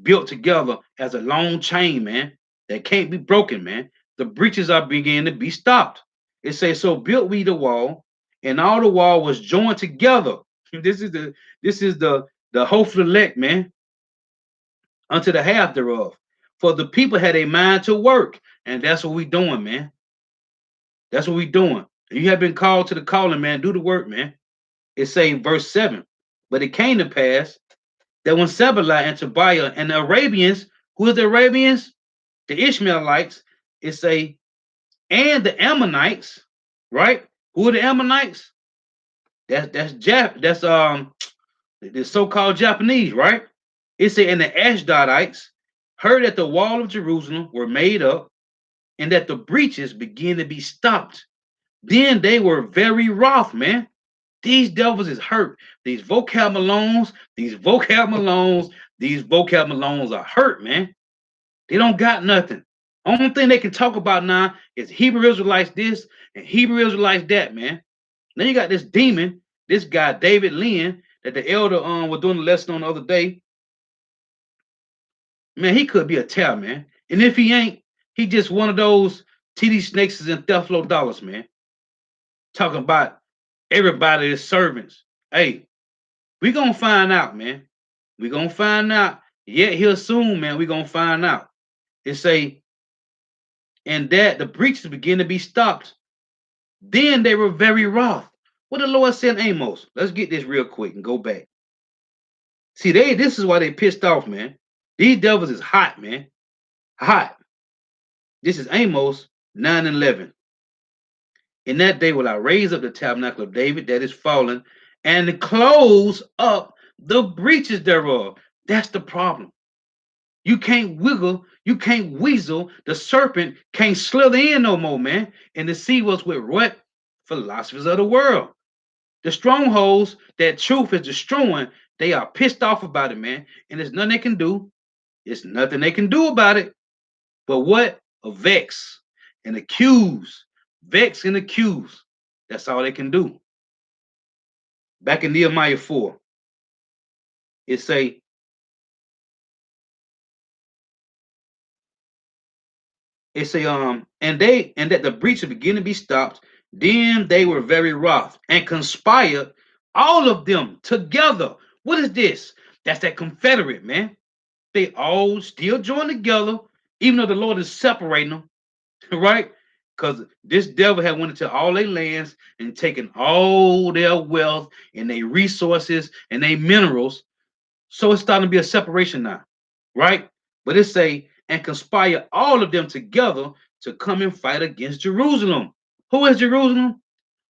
built together as a long chain, man, that can't be broken, man. The breaches are beginning to be stopped. It says, so built we the wall, and all the wall was joined together. This is the hopeful elect, man, unto the half thereof. For the people had a mind to work, and that's what we doing, man. That's what we doing. You have been called to the calling, man. Do the work, man. It say verse 7. But it came to pass that when Sanballat and Tobiah and the Arabians, who are the Arabians? The Ishmaelites, it say, and the Ammonites, right? Who are the Ammonites? That's the so-called Japanese, right? It say, and the Ashdodites heard that the wall of Jerusalem were made up, and that the breaches began to be stopped. Then they were very wroth, man. These devils is hurt. These vocab Malones, these vocab Malones, these vocab Malones are hurt, man. They don't got nothing. Only thing they can talk about now is Hebrew Israelites this and Hebrew Israelites that, man. Then you got this demon, this guy David Lynn, that the elder was doing the lesson on the other day. Man, he could be a tear, man. And if he ain't, he just one of those TD Snakes and Theflo Dollars, man. Talking about everybody is servants. Hey, we gonna find out, man. We gonna find out. Yet here soon, man. We gonna find out. It say, and that the breaches begin to be stopped. Then they were very wroth. What the Lord said in Amos. Let's get this real quick and go back. See, this is why they pissed off, man. These devils is hot, man. Hot. This is Amos 9:11. In that day will I raise up the tabernacle of David that is fallen, and close up the breaches thereof. That's the problem. You can't wiggle, you can't weasel. The serpent can't slither in no more, man, and deceive us with what? Philosophers of the world. The strongholds that truth is destroying, they are pissed off about it, man. And there's nothing they can do. It's nothing they can do about it. But what? Vex and accuse. Vex and accuse. That's all they can do. Back in Nehemiah 4, it say, and that the breach begin to be stopped. Then they were very wroth and conspired, all of them together. What is this? That's that confederate, man. They all still join together, even though the Lord is separating them, right? Because this devil had went into all their lands and taken all their wealth and their resources and their minerals. So it's starting to be a separation now, right? But it say, and conspire all of them together to come and fight against Jerusalem. Who is Jerusalem?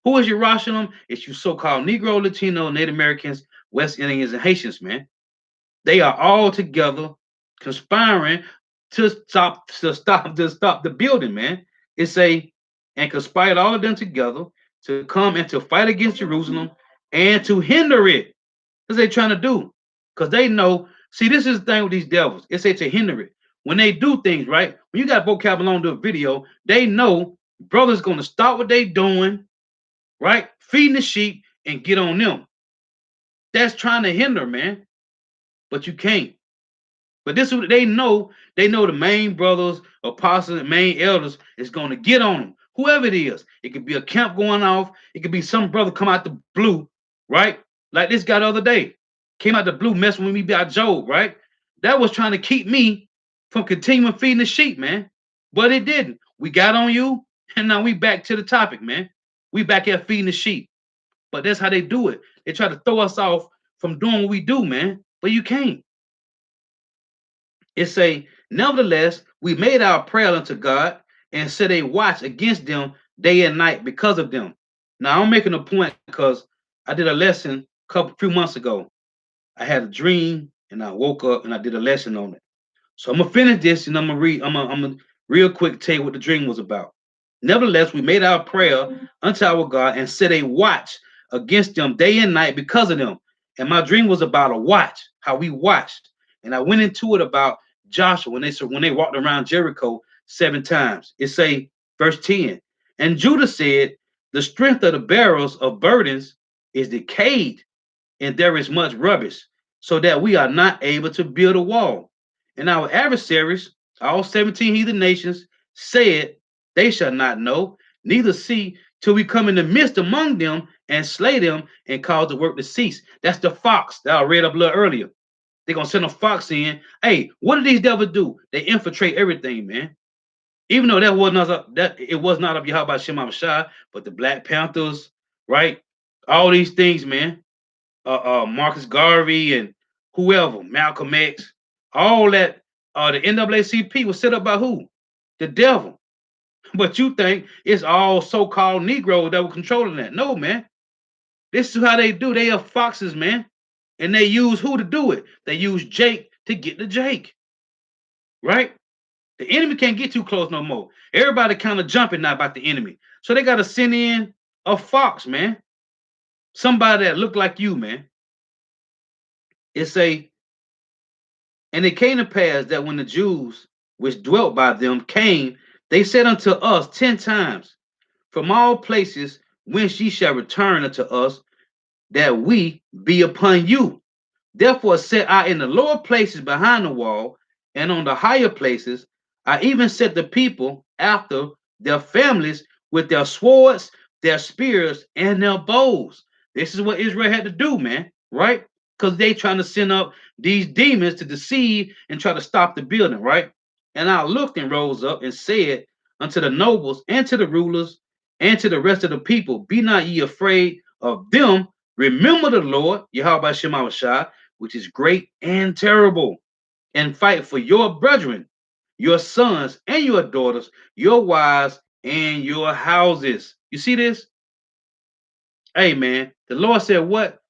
Who is Jerusalem? It's you so-called Negro, Latino, Native Americans, West Indians, and Haitians, man. They are all together conspiring to stop the building, man. It say, and conspired all of them together to come and to fight against Jerusalem and to hinder it. What they trying to do? Because they know, see, this is the thing with these devils. It say to hinder it. When they do things, right? When you got vocabulary on the video, they know brothers gonna stop what they doing, right? Feeding the sheep and get on them. That's trying to hinder, man. But you can't. But this is what they know. They know the main brothers, apostles, and main elders is going to get on them. Whoever it is. It could be a camp going off. It could be some brother come out the blue, right? Like this guy the other day. Came out the blue messing with me about Job, right? That was trying to keep me from continuing feeding the sheep, man. But it didn't. We got on you, and now we back to the topic, man. We back here feeding the sheep. But that's how they do it. They try to throw us off from doing what we do, man. But you can't. It say, nevertheless, we made our prayer unto God and set a watch against them day and night because of them. Now I'm making a point because I did a lesson few months ago. I had a dream and I woke up and I did a lesson on it. So I'm gonna finish this and I'm gonna real quick tell you what the dream was about. Nevertheless, we made our prayer unto our God and set a watch against them day and night because of them. And my dream was about a watch, how we watched. And I went into it about Joshua when they walked around Jericho 7 times. It say verse 10. And Judah said, the strength of the barrels of burdens is decayed, and there is much rubbish, so that we are not able to build a wall. And our adversaries, all 17 heathen nations, said, they shall not know, neither see, till we come in the midst among them and slay them and cause the work to cease. That's the fox that I read up a little earlier. They're gonna send a fox in. Hey, what do these devils do? They infiltrate everything, man. Even though that was not that it was not of Yahweh Shema Shai, but the Black Panthers, right? All these things, man. Marcus Garvey and whoever, Malcolm X, all that. The NAACP was set up by who? The devil. But you think it's all so-called Negroes that were controlling that? No, man. This is how they do. They are foxes, man. And they use who to do it? They use Jake to get the Jake, right? The enemy can't get too close no more. Everybody kind of jumping now about the enemy. So they got to send in a fox, man. Somebody that look like you, man. It's a, and it came to pass that when the Jews which dwelt by them came, they said unto us 10 times, from all places whence ye shall return unto us, that we be upon you. Therefore set I in the lower places behind the wall, and on the higher places I even set the people after their families with their swords, their spears, and their bows. This is what Israel had to do, man, right? Because they trying to send up these demons to deceive and try to stop the building, right? And I looked and rose up and said unto the nobles and to the rulers and to the rest of the people, be not ye afraid of them. Remember the Lord, Yahweh Shema Shai, which is great and terrible, and fight for your brethren, your sons and your daughters, your wives and your houses. You see this? Hey, man, the Lord said, what?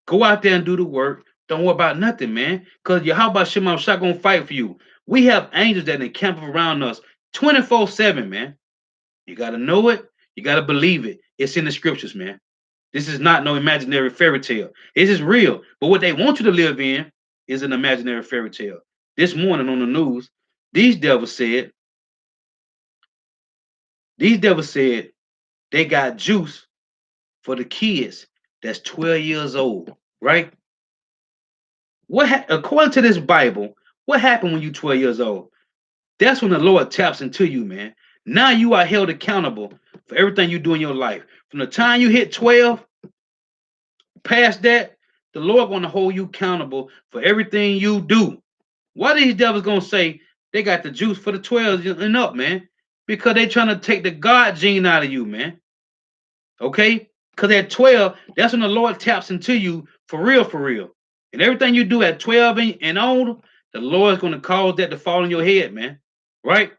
Go out there and do the work. Don't worry about nothing, man, because Yahweh Shema Shai gonna fight for you. We have angels that encamp around us 24/7, man. You got to know it. You got to believe it. It's in the scriptures, man. This is not no imaginary fairy tale. This is real. But what they want you to live in is an imaginary fairy tale. This morning on the news, these devils said they got juice for the kids that's 12 years old, right? According to this Bible, what happened when you 12 years old? That's when the Lord taps into you, man. Now you are held accountable for everything you do in your life. From the time you hit 12, past that, the Lord going to hold you accountable for everything you do. Why these devils going to say they got the juice for the 12 and up, man? Because they trying to take the God gene out of you, man. Okay? Because at 12, that's when the Lord taps into you for real, for real. And everything you do at 12 and on, the Lord's going to cause that to fall on your head, man. Right?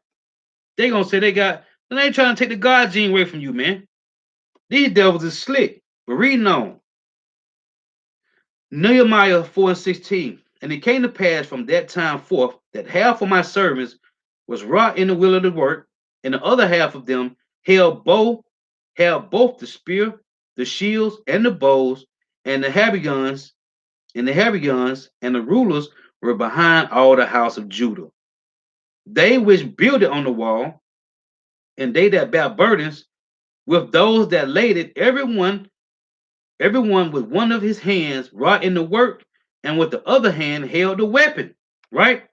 They going to say they ain't trying to take the God gene away from you, man. These devils is slick. But reading on. Nehemiah 4:16. And it came to pass from that time forth that half of my servants was wrought in the will of the work, and the other half of them held both the spear, the shields, and the bows, and the habergeons, and the rulers were behind all the house of Judah. They which builded on the wall, and they that bear burdens, with those that laid it, everyone with one of his hands wrought in the work, and with the other hand held the weapon, right?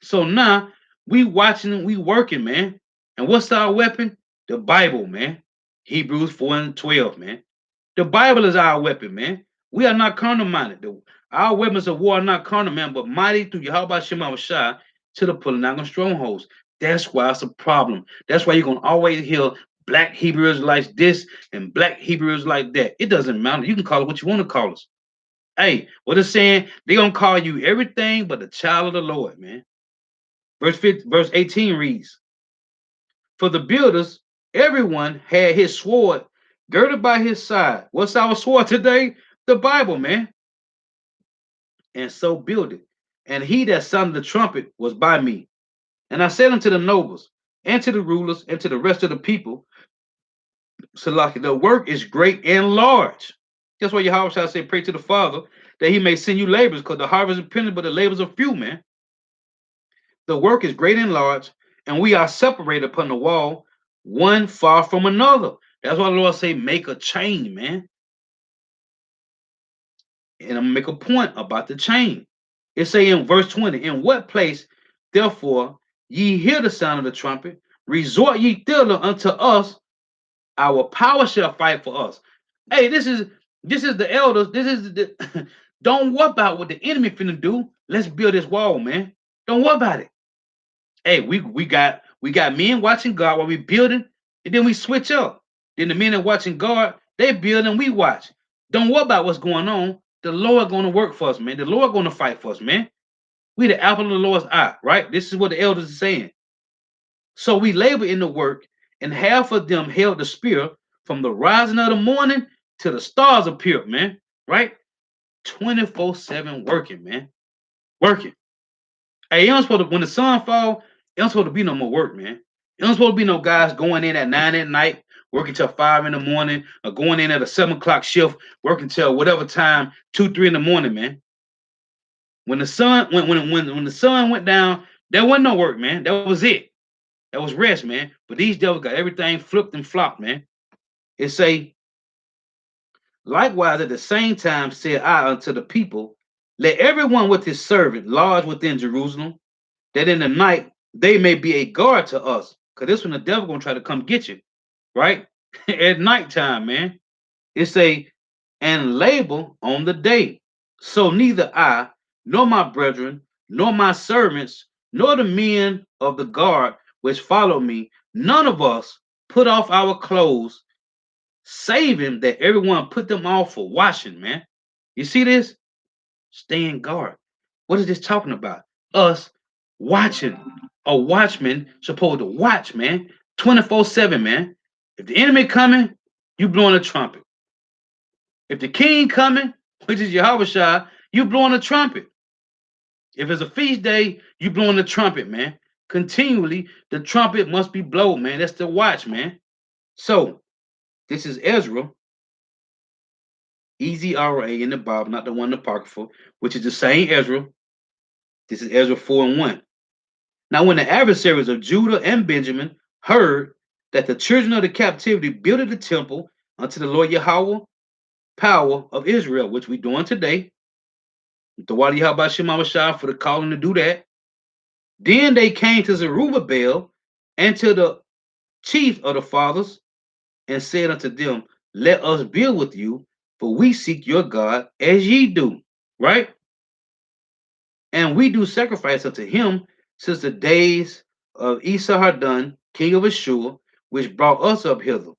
So now we watching, we working, man. And what's our weapon? The Bible, man. Hebrews 4:12, man. The Bible is our weapon, man. We are not carnal minded. Our weapons of war are not carnal, man, but mighty through Yahweh Shema Shai to the pulling down of strongholds. That's why it's a problem. That's why you're gonna always hear black Hebrews like this and black Hebrews like that. It doesn't matter. You can call it what you want to call us. Hey, what it's saying, they're gonna call you everything but the child of the Lord, man. Verse 18 reads, for the builders, everyone had his sword girded by his side. What's our sword today? The Bible, man. And so build it. And he that sounded the trumpet was by me. And I said unto the nobles, and to the rulers, and to the rest of the people, so like the work is great and large. That's why Yahweh shall say, pray to the Father that he may send you laborers, because the harvest is plenty, but the labors are few, man. The work is great and large, and we are separated upon the wall, one far from another. That's why the Lord say, make a chain, man. And I'm gonna make a point about the chain. It say in verse 20, in what place, therefore, ye hear the sound of the trumpet, resort ye thither unto us, our power shall fight for us. Hey, this is the elders. This is the don't worry about what the enemy finna do. Let's build this wall, man. Don't worry about it. Hey, we got men watching God while we building, and then we switch up. Then the men that watching God, they build and we watch. Don't worry about what's going on. The Lord gonna work for us, man. The Lord gonna fight for us, man. We the apple of the Lord's eye, right? This is what the elders are saying. So we labor in the work, and half of them held the spear from the rising of the morning till the stars appeared, man. Right? 24/7 working, man. Working. Hey, you don't supposed to, when the sun fall, it don't supposed to be no more work, man. It don't supposed to be no guys going in at 9 at night, working till 5 in the morning, or going in at a 7 o'clock shift, working till whatever time, 2, 3 in the morning, man. When the sun when the sun went down, there wasn't no work, man. That was it. That was rest, man. But these devils got everything flipped and flopped, man. It say, likewise at the same time said I unto the people, let everyone with his servant lodge within Jerusalem, that in the night they may be a guard to us. Because this when the devil gonna try to come get you, right? At nighttime, man. It say, and labor on the day. So neither I, nor my brethren, nor my servants, nor the men of the guard which follow me, none of us put off our clothes, saving that everyone put them off for washing, man. You see this? Stay in guard. What is this talking about? Us watching. A watchman supposed to watch, man. 24/7, man. If the enemy coming, you blowing a trumpet. If the king coming, which is Yahweh Shai, you blowing a trumpet. If it's a feast day, you blowing the trumpet, man. Continually, the trumpet must be blown, man. That's the watch, man. So, this is Ezra, EZRA in the Bible, not the one in the Apocrypha, which is the same Ezra. This is Ezra 4 and 1. Now, when the adversaries of Judah and Benjamin heard that the children of the captivity builded the temple unto the Lord Yahweh, power of Israel, which we're doing today, the Wadi Yahweh Shema Shah for the calling to do that. Then they came to Zerubbabel and to the chief of the fathers and said unto them, let us build with you, for we seek your God as ye do. Right? And we do sacrifice unto him since the days of Esarhaddon, king of Ashur, which brought us up hither.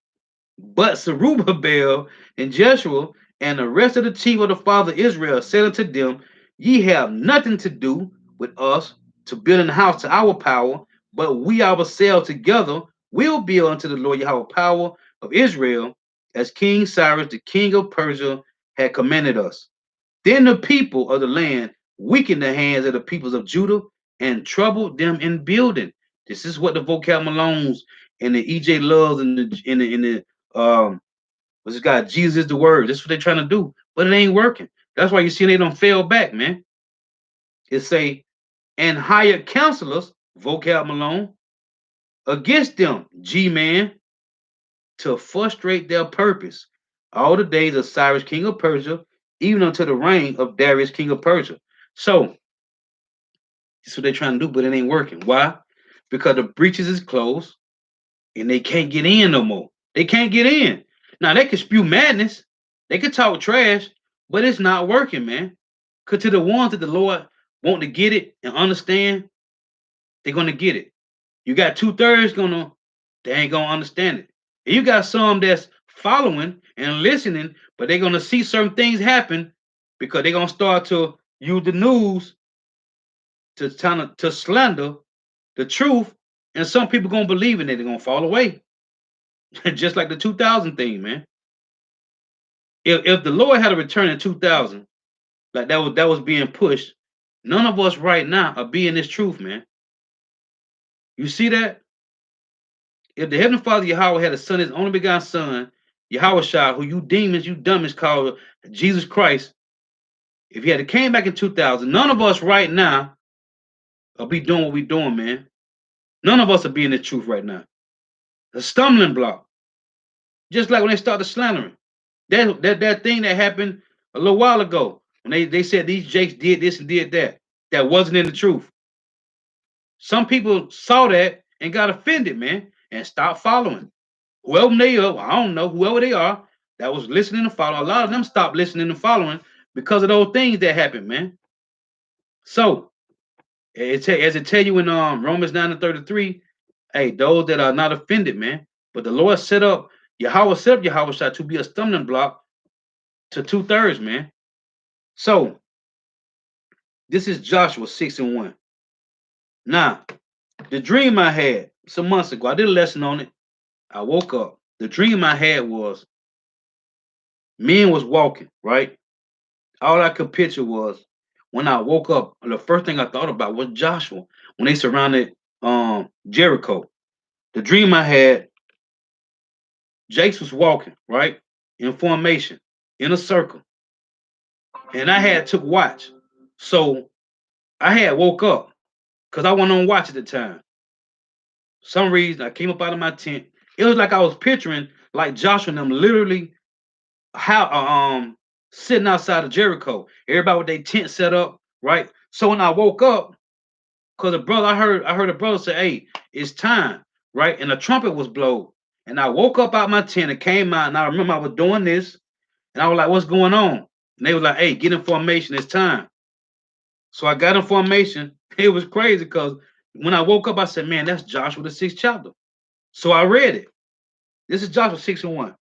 But Zerubbabel and Jeshua and the rest of the chief of the father Israel said unto them, ye have nothing to do with us to build an house to our power, but we ourselves together will build unto the Lord Yahweh power of Israel, as King Cyrus, the king of Persia, had commanded us. Then the people of the land weakened the hands of the peoples of Judah and troubled them in building. This is what the vocab Malones and the EJ Loves and the what's this guy? Jesus is the word. That's what they're trying to do, but it ain't working. That's why you see they don't fail back, man. It say, and hired counselors, vocab Malone, against them, G-man, to frustrate their purpose all the days of Cyrus, king of Persia, even until the reign of Darius, king of Persia. So that's what they're trying to do, but it ain't working. Why? Because the breaches is closed and they can't get in no more. They can't get in. Now they can spew madness, they can talk trash, but it's not working, man. Because to the ones that the Lord want to get it and understand, they're gonna get it. You got 2/3 they ain't gonna understand it. And you got some that's following and listening, but they're gonna see certain things happen because they're gonna start to use the news to slander the truth, and some people gonna believe in it. They're gonna fall away, just like the 2000 thing, man. If the Lord had a return in 2000, like that was being pushed, none of us right now are being this truth, man. You see that? If the Heavenly Father Yahweh had a son, his only begotten son, Yahushua, who you demons, you dummies call Jesus Christ, if he had came back in 2000, none of us right now will be doing what we doing, man. None of us will be in the truth right now. A stumbling block. Just like when they started slandering. That thing that happened a little while ago when they said these Jakes did this and did that. That wasn't in the truth. Some people saw that and got offended, man, and stopped following. Whoever they are, I don't know, whoever they are that was listening and following, a lot of them stopped listening and following because of those things that happened, man. So, as it tell you in Romans 9 and 33, hey, those that are not offended, man. But the Lord set up Yahweh to be a stumbling block to 2/3, man. So, this is Joshua 6 and 1. Now, the dream I had some months ago, I did a lesson on it. I woke up. The dream I had was men was walking, right? All I could picture was when I woke up, the first thing I thought about was Joshua when they surrounded Jericho. The dream I had, Jace was walking, right? In formation, in a circle. And I had took watch. So I had woke up because I went on watch at the time. Some reason I came up out of my tent. It was like I was picturing like Joshua and them literally how sitting outside of Jericho. Everybody with their tent set up, right? So when I woke up, because a brother, I heard a brother say, "Hey, it's time," right? And the trumpet was blown. And I woke up out my tent and came out, and I remember I was doing this, and I was like, "What's going on?" And they was like, "Hey, get in formation. It's time." So I got in formation. It was crazy because when I woke up, I said, "Man, that's Joshua the 6th chapter." So I read it. This is Joshua 6 and 1.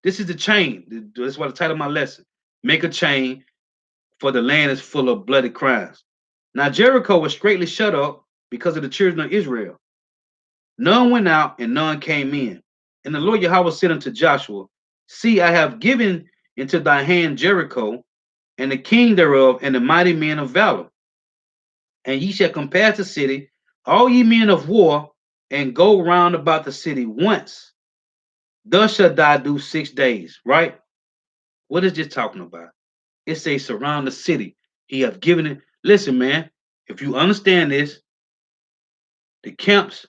This is the chain. That's what the title of my lesson. Make a chain, for the land is full of bloody crimes. Now Jericho was straightly shut up because of the children of Israel. None went out and none came in. And the Lord Yahweh said unto Joshua, See, I have given into thy hand Jericho, and the king thereof, and the mighty men of valor. And ye shall compass the city, all ye men of war, and go round about the city once. Thus shalt thou do 6 days, right? What is this talking about? It says surround the city. He have given it. Listen, man, if you understand this, the camps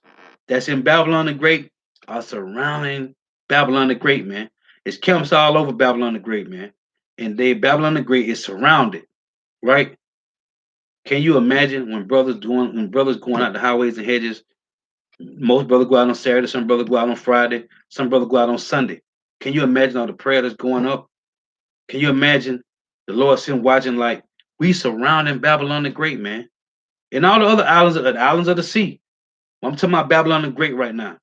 that's in Babylon the Great are surrounding Babylon the Great, man. It's camps all over Babylon the Great, man. And Babylon the Great is surrounded, right? Can you imagine when brothers going out the highways and hedges? Most brothers go out on Saturday, some brothers go out on Friday, some brothers go out on Sunday. Can you imagine all the prayer that's going up? Can you imagine the Lord sitting watching like we surrounding Babylon the Great, man, and all the other islands of the sea? I'm talking about Babylon the Great right now.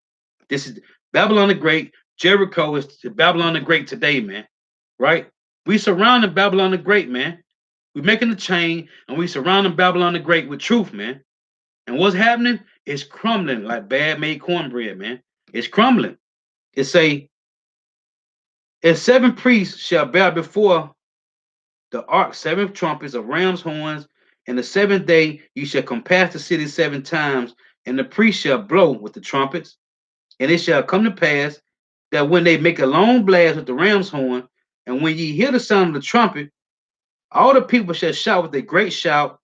This is Babylon the Great. Jericho is Babylon the Great today, man. Right? We surrounding Babylon the Great, man. We're making the chain and we surrounding Babylon the Great with truth, man. And what's happening? It's crumbling like bad made cornbread, man. It's crumbling. It say, and 7 priests shall bear before the ark 7 trumpets of ram's horns, and the 7th day you shall compass the city 7 times, and the priest shall blow with the trumpets. And it shall come to pass that when they make a long blast with the ram's horn, and when ye hear the sound of the trumpet, all the people shall shout with a great shout,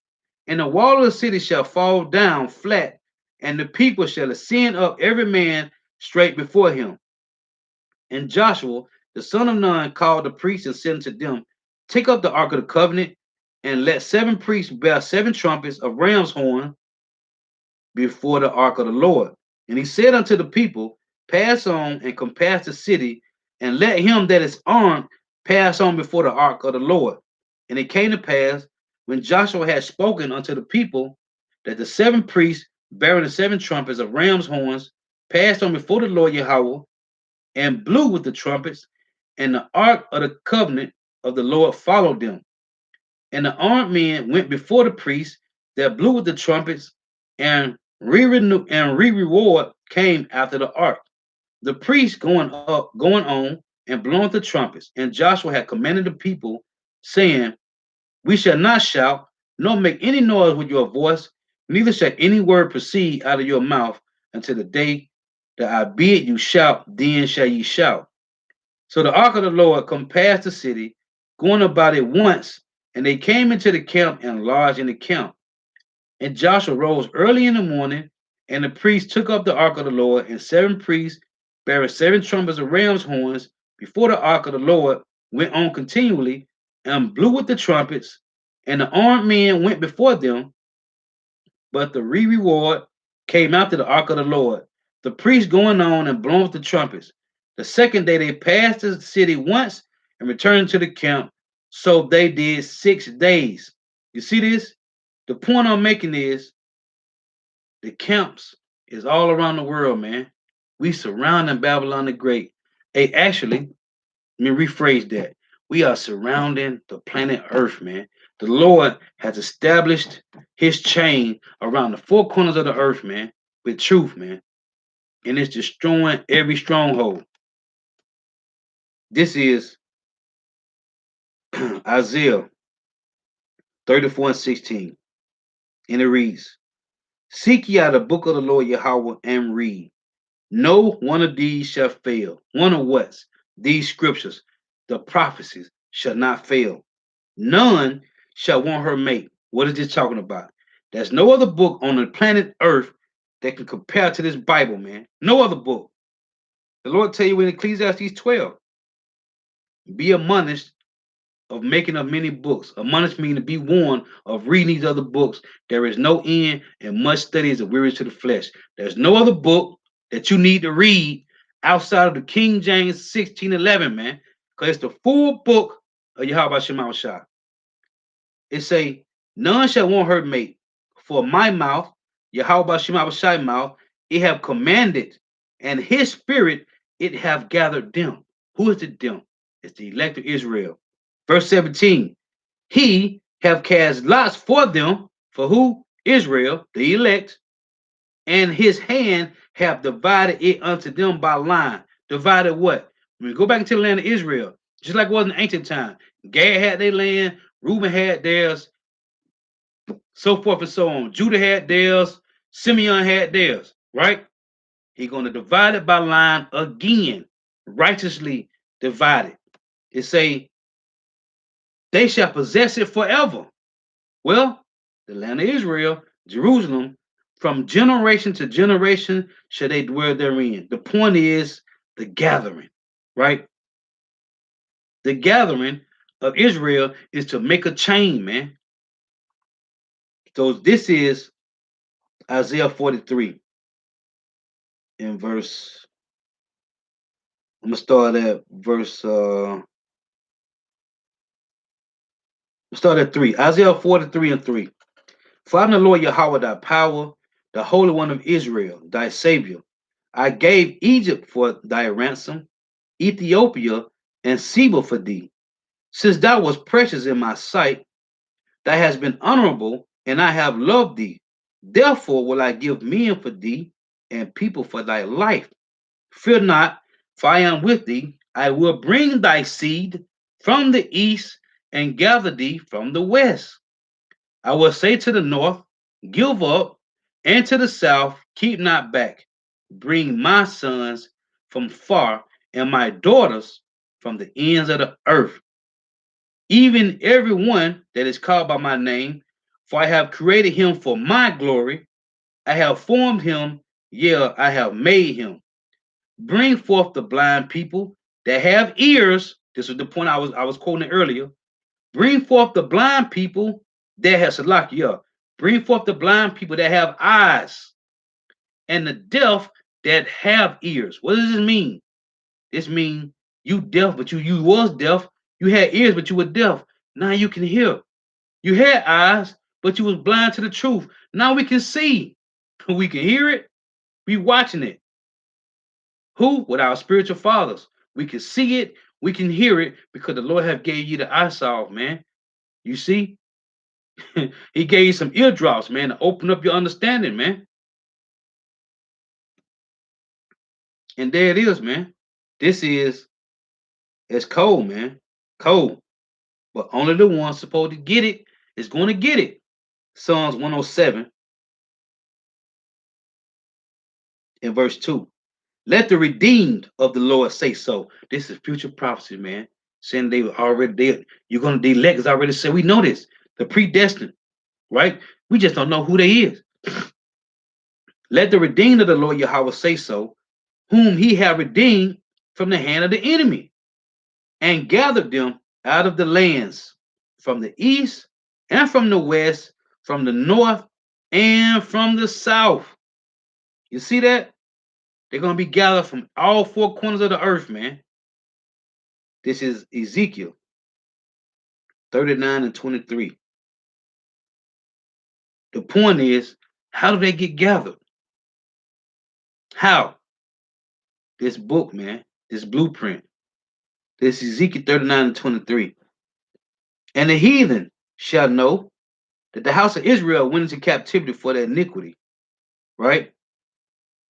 and the wall of the city shall fall down flat, and the people shall ascend up every man straight before him. And Joshua, the son of Nun, called the priests and said unto them, Take up the ark of the covenant, and let 7 priests bear 7 trumpets of ram's horn before the ark of the Lord. And he said unto the people, Pass on and compass the city, and let him that is armed pass on before the ark of the Lord. And it came to pass, when Joshua had spoken unto the people, that the 7 priests bearing the 7 trumpets of ram's horns passed on before the Lord Yahweh, and blew with the trumpets, and the ark of the covenant of the Lord followed them. And the armed men went before the priests that blew with the trumpets, and reward came after the ark. The priests going on, and blowing the trumpets. And Joshua had commanded the people, saying, We shall not shout, nor make any noise with your voice, neither shall any word proceed out of your mouth until the day that I bid you shout, then shall ye shout. So the ark of the Lord come past the city, going about it once, and they came into the camp and lodged in the camp. And Joshua rose early in the morning, and the priests took up the ark of the Lord, and 7 priests bearing 7 trumpets of ram's horns before the ark of the Lord went on continually and blew with the trumpets, and the armed men went before them, but the reward came after the ark of the Lord. The priests going on and blowing with the trumpets. The second day they passed the city once and returned to the camp. So they did 6 days. You see this? The point I'm making is the camps is all around the world, man. We surrounding Babylon the Great. Hey, actually, let me rephrase that. We are surrounding the planet Earth, man. The Lord has established his chain around the 4 corners of the earth, man, with truth, man. And it's destroying every stronghold. This is Isaiah 34 and 16. And it reads, Seek ye out the book of the Lord Yahweh and read. No one of these shall fail. One of what's? These scriptures, the prophecies, shall not fail. None shall want her mate. What is this talking about? There's no other book on the planet Earth that can compare to this Bible, man. No other book. The Lord tell you in Ecclesiastes 12, be admonished of making of many books. Admonished means to be warned of reading these other books. There is no end, and much study is a weary to the flesh. There's no other book that you need to read outside of the King James 1611, man, because it's the full book of Yahweh Shema Shah. It say, none shall want her mate, for my mouth, Yahweh Shema Shai mouth, it have commanded, and his spirit it have gathered them. Who is it them? It's the elect of Israel. Verse 17, he have cast lots for them, for who? Israel, the elect, and his hand have divided it unto them by line. Divided what? When we go back into the land of Israel, just like it was in ancient time, Gad had their land, Reuben had theirs, so forth and so on. Judah had theirs, Simeon had theirs, right? He's going to divide it by line again, righteously divided. It say, they shall possess it forever. Well, the land of Israel, Jerusalem, from generation to generation shall they dwell therein. The point is the gathering, right? The gathering of Israel is to make a chain, man. So this is Isaiah 43 in verse. I'm gonna start at verse. Start at 3. Isaiah 43 and 3. For I am the Lord Yahweh, thy power, the Holy One of Israel, thy Savior. I gave Egypt for thy ransom, Ethiopia and Seba for thee. Since thou wast precious in my sight, thou hast been honorable, and I have loved thee. Therefore will I give men for thee, and people for thy life. Fear not, for I am with thee. I will bring thy seed from the east and gather thee from the west. I will say to the north, give up, and to the south, keep not back. Bring my sons from far and my daughters from the ends of the earth. Even every one that is called by my name, for I have created him for my glory. I have formed him, yeah, I have made him. Bring forth the blind people that have ears. This is the point I was quoting earlier. Bring forth the blind people that have Salakia. Bring forth the blind people that have eyes, and the deaf that have ears. What does this mean? This means you deaf, but you was deaf. You had ears, but you were deaf. Now you can hear. You had eyes, but you was blind to the truth. Now we can see. We can hear it. We watching it. Who? With our spiritual fathers. We can see it. We can hear it because the Lord have gave you the eyesight, man. You see? He gave you some eardrops, man, to open up your understanding, man. And there it is, man. This is, it's cold, man. Cold. But only the one supposed to get it is going to get it. Psalms 107 in verse 2. Let the redeemed of the Lord say so. This is future prophecy, man. Saying they were already there. You're gonna the elect is already said. We know this. The predestined, right? We just don't know who they is. Let the redeemed of the Lord Yahweh say so, whom he have redeemed from the hand of the enemy, and gathered them out of the lands from the east and from the west, from the north and from the south. You see that? They're going to be gathered from all four corners of the earth, man. This is Ezekiel 39 and 23. The point is, how do they get gathered? How? This book, man, this blueprint. This Ezekiel 39 and 23. And the heathen shall know that the house of Israel went into captivity for their iniquity, right?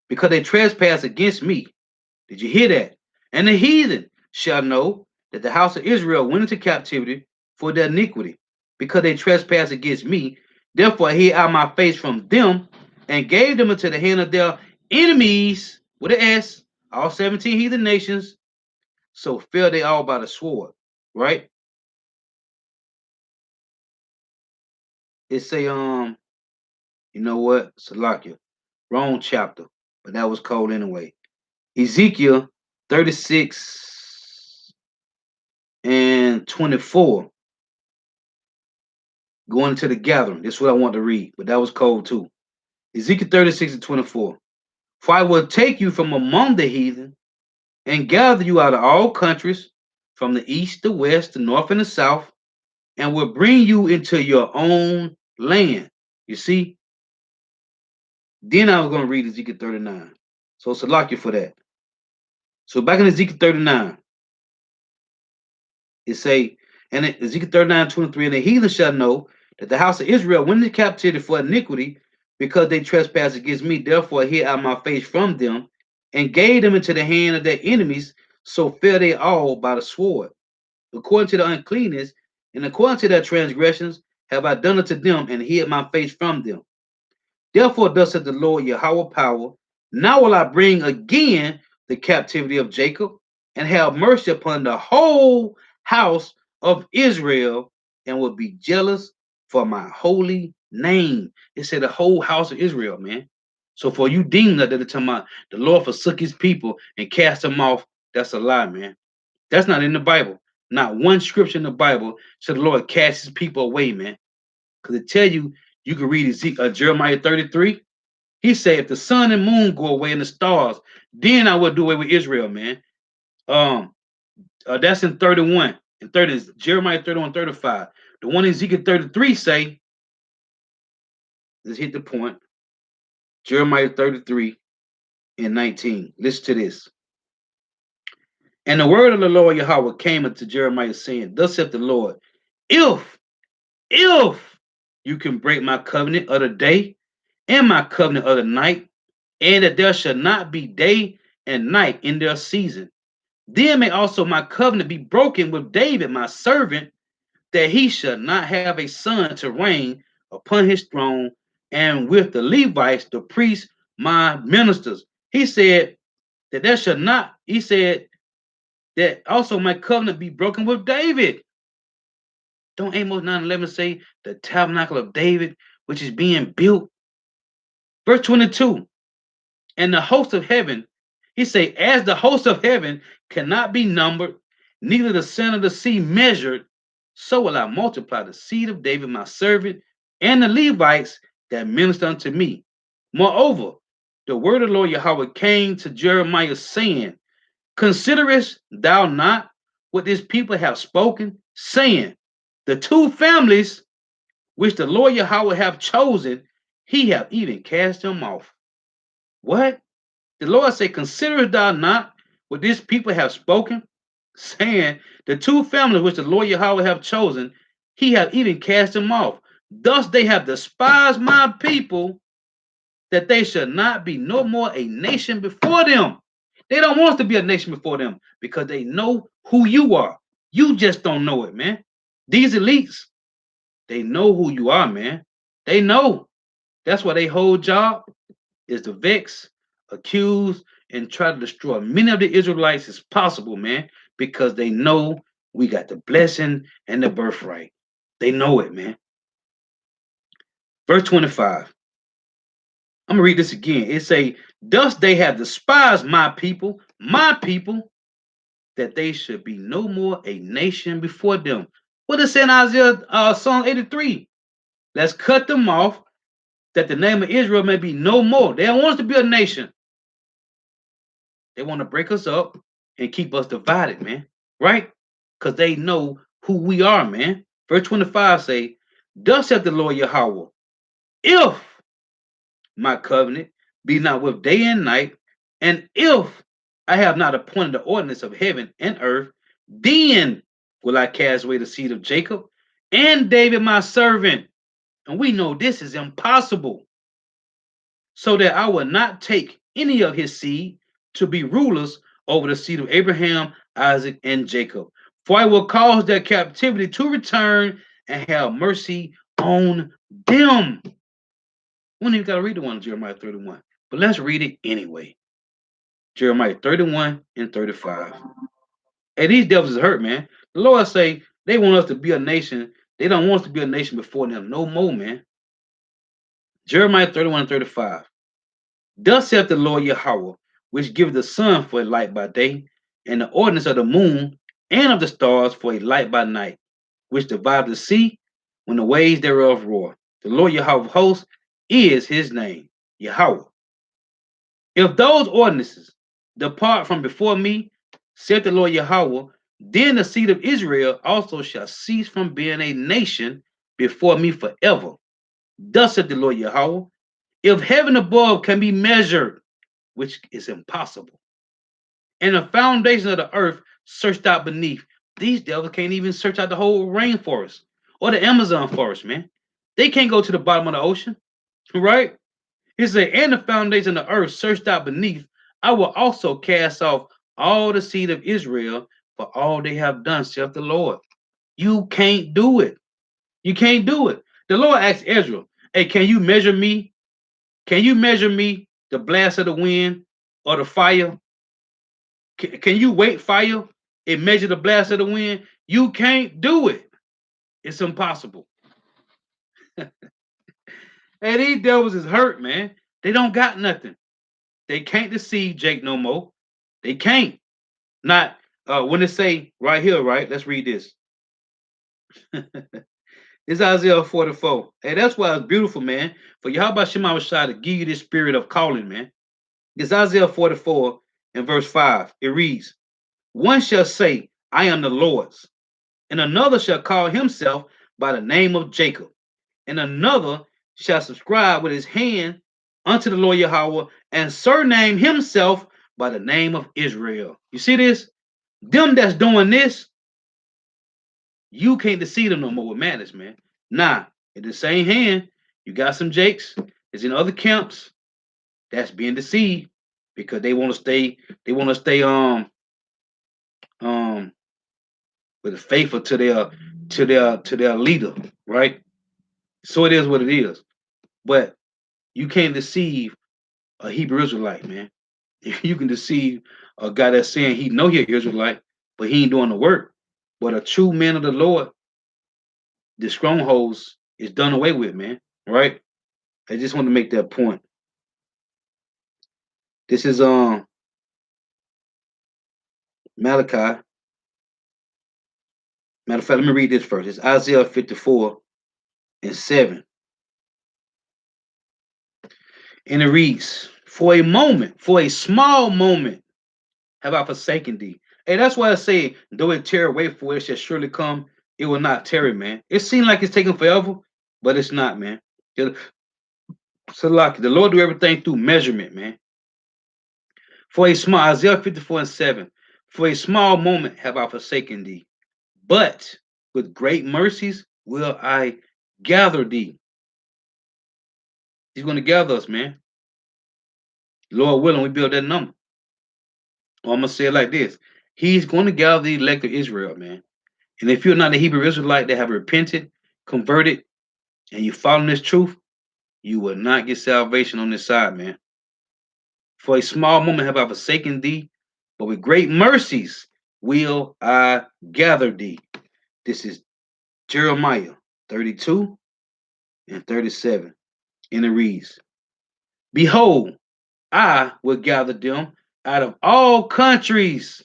Because they trespass against me. Did you hear that? And the heathen shall know that the house of Israel went into captivity for their iniquity, because they trespass against me. Therefore, I hid out my face from them and gave them into the hand of their enemies, with an S, all 17 heathen nations. So fell they all by the sword, right? It say, you know what? Salakia. Wrong chapter, but that was cold anyway. Ezekiel 36 and 24. Going to the gathering. This is what I want to read, but that was cold too. Ezekiel 36 and 24. For I will take you from among the heathen and gather you out of all countries, from the east, the west, the north, and the south, and will bring you into your own land. You see? Then I was going to read Ezekiel 39. So Salakia for that. So back in Ezekiel 39, it say, and Ezekiel 39, 23, and the heathen shall know that the house of Israel went into captivity for iniquity, because they trespassed against me. Therefore, I hid out my face from them and gave them into the hand of their enemies. So fell they all by the sword. According to the uncleanness and according to their transgressions, have I done unto them and hid my face from them. Therefore, thus said the Lord Yahweh power, now will I bring again the captivity of Jacob and have mercy upon the whole house of Israel, and will be jealous for my holy name. It said the whole house of Israel, man. So for you deem that they're talking about the Lord forsook his people and cast them off, that's a lie, man. That's not in the Bible. Not one scripture in the Bible said the Lord cast his people away, man. Because it tell you, you can read Jeremiah 33. He said, if the sun and moon go away and the stars, then I will do away with Israel, man. That's in 31. And 30 is Jeremiah 31, 35. The one in Ezekiel 33 say, let's hit the point. Jeremiah 33 and 19. Listen to this. And the word of the Lord Yahweh came unto Jeremiah, saying, thus saith the Lord, if you can break my covenant of the day and my covenant of the night, and that there shall not be day and night in their season, then may also my covenant be broken with David, my servant, that he shall not have a son to reign upon his throne, and with the Levites, the priests, my ministers. He said that there shall not, he said that also my covenant be broken with David. Don't Amos 9:11 say the tabernacle of David, which is being built? Verse 22, and the host of heaven, he say, as the host of heaven cannot be numbered, neither the sand of the sea measured, so will I multiply the seed of David, my servant, and the Levites that minister unto me. Moreover, the word of the Lord Yahweh came to Jeremiah, saying, considerest thou not what this people have spoken, saying, the two families which the Lord Yahweh have chosen, he have even cast them off. What? The Lord said, considerest thou not what these people have spoken, saying, the two families which the Lord Yahweh have chosen, he have even cast them off. Thus they have despised my people, that they shall not be no more a nation before them. They don't want to be a nation before them because they know who you are. You just don't know it, man. These elites, they know who you are, man. They know. That's why their whole job is to vex, accuse, and try to destroy many of the Israelites as possible, man, because they know we got the blessing and the birthright. They know it, man. Verse 25. I'm gonna read this again. It say, "Thus they have despised my people, that they should be no more a nation before them." What is in Isaiah Psalm 83? Let's cut them off, that the name of Israel may be no more. They don't want us to be a nation. They want to break us up and keep us divided, man. Right? Because they know who we are, man. Verse 25 say, "Thus saith the Lord Yahweh, if my covenant be not with day and night, and if I have not appointed the ordinance of heaven and earth, then will I cast away the seed of Jacob and David my servant." And we know this is impossible. "So that I will not take any of his seed to be rulers over the seed of Abraham, Isaac, and Jacob. For I will cause their captivity to return and have mercy on them." We don't even got to read the one in Jeremiah 31, but let's read it anyway. Jeremiah 31 and 35. Hey, these devils is hurt, man. The Lord say they want us to be a nation. They don't want us to be a nation before them no more, man. Jeremiah 31 and 35. "Thus saith the Lord Yahweh, which giveth the sun for a light by day, and the ordinance of the moon and of the stars for a light by night, which divide the sea when the waves thereof roar. The Lord Yahweh of hosts is his name, Yahweh. If those ordinances depart from before me, saith the Lord Yahweh, then the seed of Israel also shall cease from being a nation before me forever. Thus saith the Lord Yahweh, if heaven above can be measured, which is impossible, and the foundation of the earth searched out beneath." These devils can't even search out the whole rainforest or the Amazon forest, man. They can't go to the bottom of the ocean, right? He said, "And the foundation of the earth searched out beneath, I will also cast off all the seed of Israel for all they have done, saith the Lord." You can't do it. You can't do it. The Lord asked Ezra, "Hey, can you measure me? Can you measure me the blast of the wind or the fire? Can you wait fire and measure the blast of the wind?" You can't do it. It's impossible. Hey, these devils is hurt, man. They don't got nothing. They can't deceive Jake no more. They can't. Not when it say right here, right? Let's read this. It's Isaiah 44. Hey, that's why it's beautiful, man. For Yahweh Shema Shai to give you this spirit of calling, man. It's Isaiah 44 and verse 5. It reads, "One shall say, I am the Lord's, and another shall call himself by the name of Jacob, and another shall subscribe with his hand unto the Lord Yahweh, and surname himself by the name of Israel." You see this? Them that's doing this, you can't deceive them no more with madness, man. Nah, in the same hand, you got some Jakes that's in other camps that's being deceived because they want to stay with faithful to their leader, right? So it is what it is. But you can't deceive a Hebrew Israelite, man. You can deceive a guy that's saying he know he's Israelite, but he ain't doing the work. But a true man of the Lord, the strongholds is done away with, man. Right? I just want to make that point. This is Malachi. Matter of fact, let me read this first. It's Isaiah 54 and 7. And it reads, "For a moment, for a small moment, have I forsaken thee." Hey, that's why I say, though it tear away, for it shall surely come, it will not tarry, man. It seems like it's taking forever, but it's not, man. So like the Lord do everything through measurement, man. For a small, Isaiah 54 and 7, "For a small moment have I forsaken thee, but with great mercies will I gather thee." He's going to gather us, man. Lord willing, we build that number. Or I'm going to say it like this. He's going to gather the elect of Israel, man. And if you're not a Hebrew Israelite that have repented, converted, and you following this truth, you will not get salvation on this side, man. For a small moment have I forsaken thee, but with great mercies will I gather thee. This is Jeremiah 32 and 37. And it reads, Behold, I will gather them out of all countries,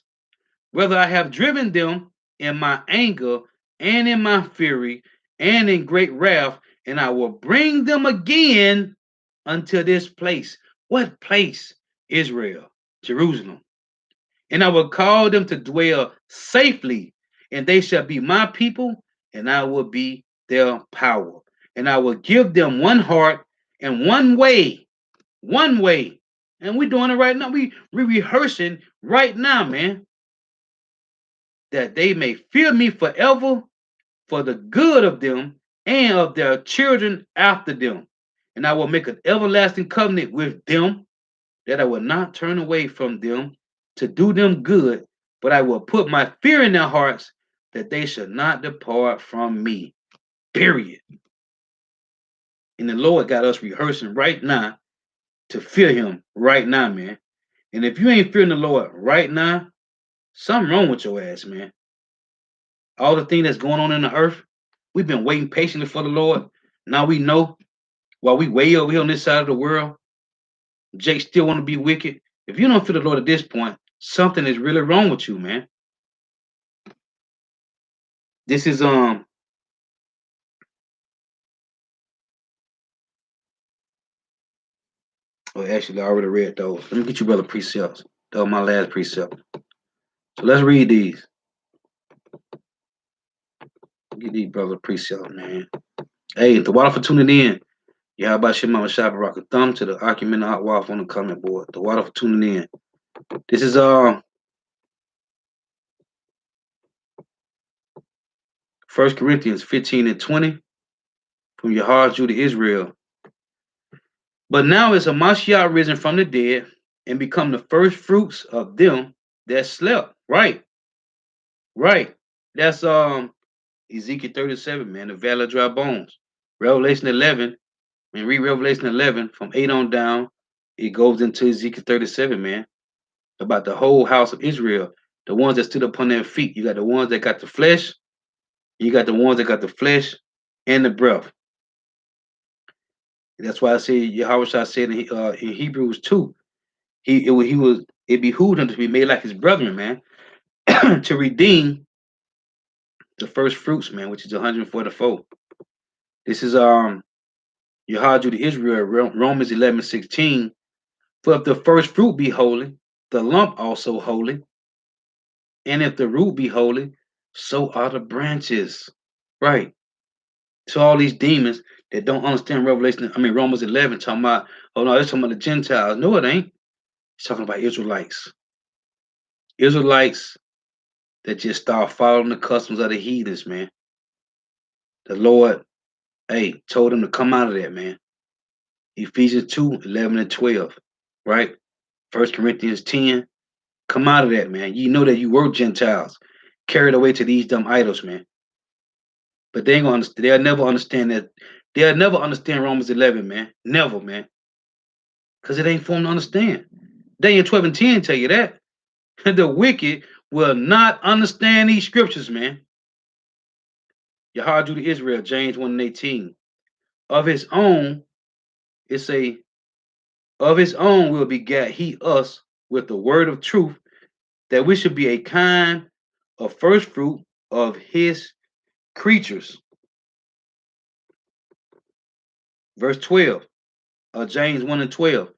whether I have driven them in my anger and in my fury and in great wrath, and I will bring them again unto this place. What place? Israel, Jerusalem. And I will call them to dwell safely, and they shall be my people, and I will be their power. And I will give them one heart and one way. One way. And we're doing it right now. We rehearsing right now, man. That they may fear me forever for the good of them and of their children after them. And I will make an everlasting covenant with them, that I will not turn away from them to do them good, but I will put my fear in their hearts, that they shall not depart from me. Period. And the Lord got us rehearsing right now to fear him right now, man. And if you ain't fearing the Lord right now, something wrong with your ass, man. All the thing that's going on in the earth, we've been waiting patiently for the Lord. Now we know, while we way over here on this side of the world, Jake still want to be wicked. If you don't fear the Lord at this point, something is really wrong with you, man. This is oh, actually I already read those. Let me get you brother precepts. That was my last precept. So let's read these. Get these brother precepts, man. Hey, the water for tuning in. Yeah, how about Shema Shabbat Rock a thumb to the argument hot waffle on the comment board. The water for tuning in. This is 1 Corinthians 15 and 20 from Yahweh Judah Israel. But now is Hamashiach risen from the dead and become the first fruits of them that slept. Right. Right. That's Ezekiel 37, man, the valley of dry bones. Revelation 11, and read Revelation 11 from 8 on down. It goes into Ezekiel 37, man, about the whole house of Israel. The ones that stood upon their feet. You got the ones that got the flesh. You got the ones that got the flesh and the breath. That's why I say Yahweh said in Hebrews 2, it behooved him to be made like his brethren, man, to redeem the first fruits, man, which is 144. This is Yahweh to Israel, Romans 11:16. For if the first fruit be holy, the lump also holy, and if the root be holy, so are the branches. Right. So all these demons that don't understand Romans 11, talking about, oh no, it's talking about the Gentiles. No, it ain't. It's talking about Israelites. Israelites that just start following the customs of the heathens, man. The Lord, hey, told them to come out of that, man. Ephesians 2, 11 and 12, right? 1 Corinthians 10, come out of that, man. You know that you were Gentiles, carried away to these dumb idols, man. But they ain't gonna understand. They'll never understand that. They'll never understand Romans 11, man. Never, man. Because it ain't for them to understand. Daniel 12 and 10 tell you that. The wicked will not understand these scriptures, man. Yahweh to Israel, James 1 and 18. Of his own, of his own will begat he us with the word of truth, that we should be a kind of first fruit of his creatures. Verse 12, James 1 and 12.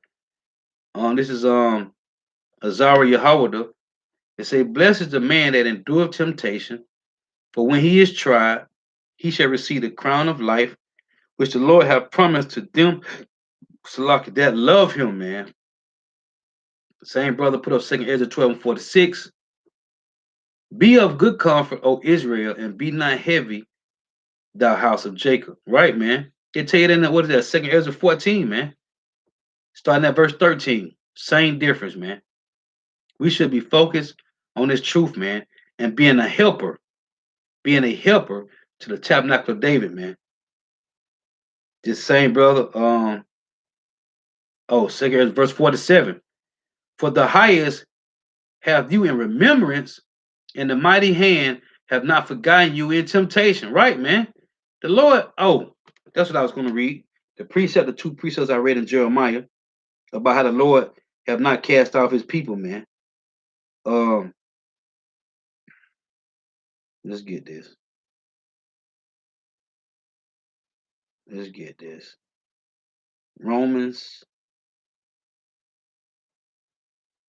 This is Azariah Yahweh. It say, blessed is the man that endureth temptation, for when he is tried, he shall receive the crown of life, which the Lord hath promised to them that love him, man. The same brother put up 2 Ezra 12 and 46. Be of good comfort, O Israel, and be not heavy, thou house of Jacob. Right, man. They tell you that in, what is that, 2 Ezra 14, man. Starting at verse 13. Same difference, man. We should be focused on this truth, man, and being a helper to the tabernacle of David, man. This same brother, 2 Ezra verse 47. For the highest have you in remembrance, and the mighty hand have not forgotten you in temptation. Right, man? The Lord, oh, that's what I was going to read. The two precepts I read in Jeremiah about how the Lord have not cast off his people, man. Um, let's get this. Let's get this. Romans,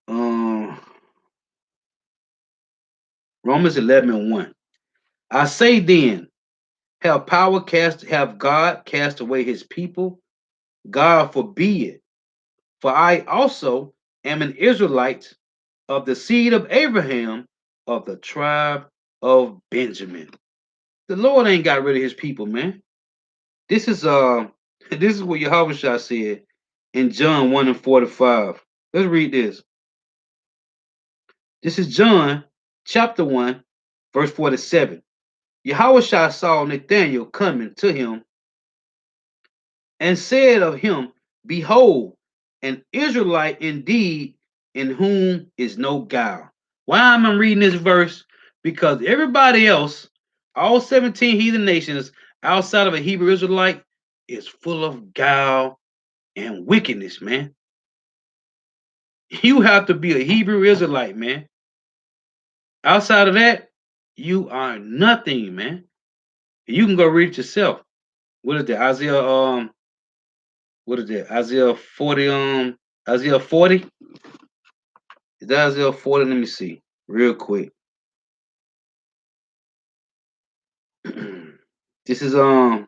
um, Romans 11:1. I say then, have God cast away his people? God forbid. For I also am an Israelite of the seed of Abraham of the tribe of Benjamin. The Lord ain't got rid of his people, man. This is this is what Yahweh Shah said in John 1:45. Let's read this. This is John chapter 1, verse 47. Yahweh Shah saw Nathanael coming to him and said of him, behold, an Israelite indeed, in whom is no guile. Why am I reading this verse? Because everybody else, all 17 heathen nations outside of a Hebrew Israelite, is full of guile and wickedness, man. You have to be a Hebrew Israelite, man. Outside of that, you are nothing, man. You can go read it yourself. What is that? What is that? Isaiah 40, Isaiah 40? Is that Isaiah 40? Let me see real quick. This is Isaiah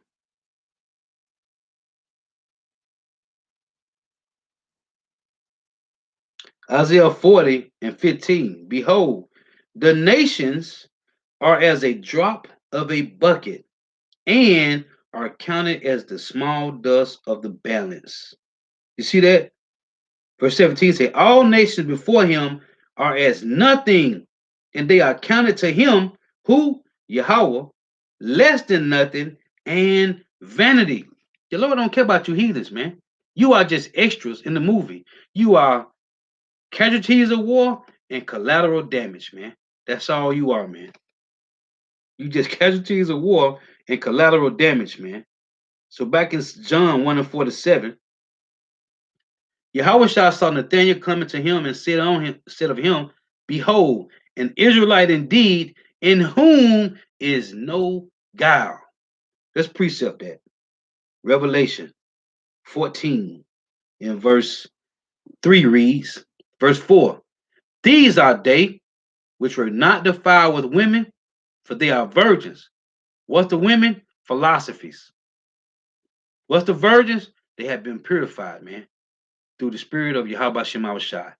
40:15. Behold, the nations are as a drop of a bucket, and are counted as the small dust of the balance. You see that? Verse 17 say, all nations before him are as nothing, and they are counted to him who, Yahweh, less than nothing and vanity. The Lord don't care about you heathens, man. You are just extras in the movie. You are casualties of war and collateral damage, man. That's all you are, man. You just casualties of war and collateral damage, man. So back in John 1:47, Yahweh Shah saw Nathanael coming to him and said of him, behold, an Israelite indeed, in whom is no guile. Let's precept that. Revelation 14 in verse 3 reads, verse 4, these are they which were not defiled with women, for they are virgins. What's the women? Philosophies. What's the virgins? They have been purified, man, through the spirit of Yahweh Shema Shai.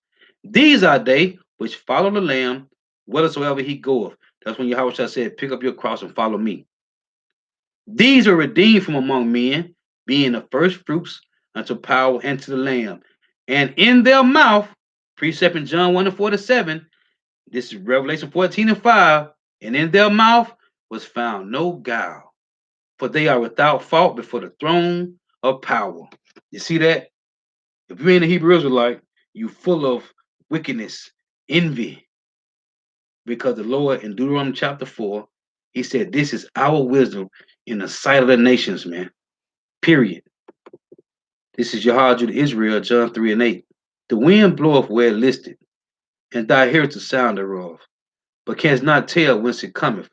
These are they which follow the Lamb whithersoever he goeth. That's when Yahweh Shai said, pick up your cross and follow me. These are redeemed from among men, being the first fruits unto power and to the Lamb. And in their mouth, precept in John 1:47, this is Revelation 14:5, and in their mouth was found no guile, for they are without fault before the throne of power. You see that? If you ain't a Hebrew Israelite, you full of wickedness, envy, because the Lord in Deuteronomy chapter 4, he said, this is our wisdom in the sight of the nations, man. Period. This is Yahweh to Israel, John 3:8. The wind bloweth where it listed, and thou hearest the sound thereof, but canst not tell whence it cometh,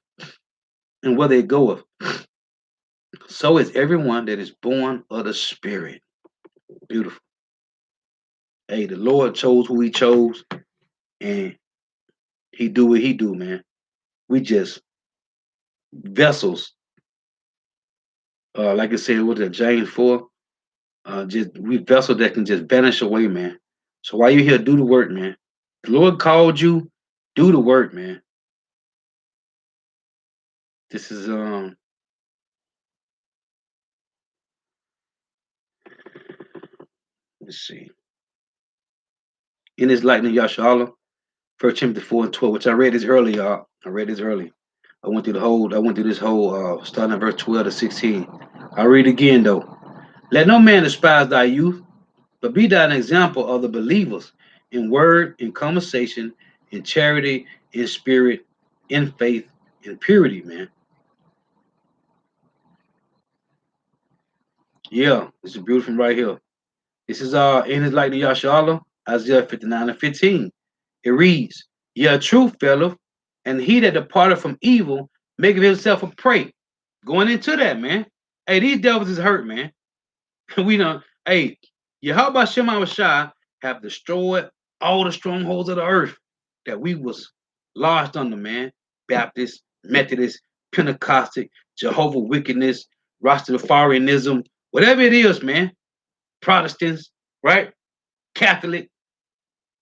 and whither it goeth. So is everyone that is born of the Spirit. Beautiful. Hey, the Lord chose who he chose, and he do what he do, man. We just vessels. Like I said, what is James 4? Just we vessels that can just vanish away, man. So while you here, do the work, man. The Lord called you, do the work, man. This is let's see. In his likeness, Yashala, 1 Timothy 4:12, which I read this early, y'all. I read this early. I went through this whole starting at verse 12 to 16. I'll read it again though. Let no man despise thy youth, but be thou an example of the believers in word, in conversation, in charity, in spirit, in faith, in purity, man. Yeah, this is beautiful right here. This is in his likeness Yashala, Isaiah 59 and 15. It reads, "Yeah, true, fellow, and he that departed from evil maketh himself a prey." Going into that, man. Hey, these devils is hurt, man. We know, hey, Yahweh Shema Shai have destroyed all the strongholds of the earth that we was lodged under, man. Baptist, Methodist, Pentecostic, Jehovah wickedness, Rastafarianism, whatever it is, man. Protestants, right? Catholic,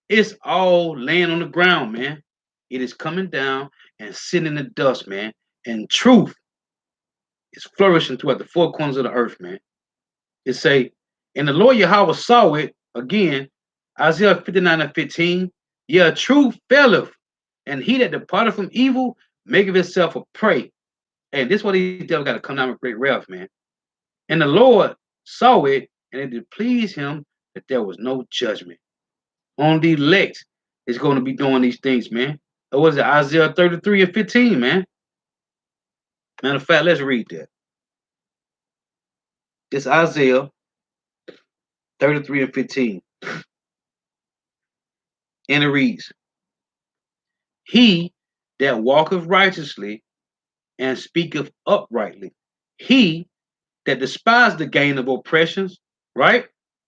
it's all laying on the ground, man. It is coming down and sitting in the dust, man. And truth is flourishing throughout the four corners of the earth, man. It say, and the Lord Yahweh saw it again, Isaiah 59 and 15. Yeah, true faileth, and he that departed from evil maketh himself a prey. And this is what these devils got to come down with great wrath, man. And the Lord saw it, and it did please him that there was no judgment. On the elect is going to be doing these things, man. What was it, Isaiah 33 and 15, man? Matter of fact, let's read that. It's Isaiah 33 and 15. And it reads, "He that walketh righteously and speaketh uprightly, he that despised the gain of oppressions," right?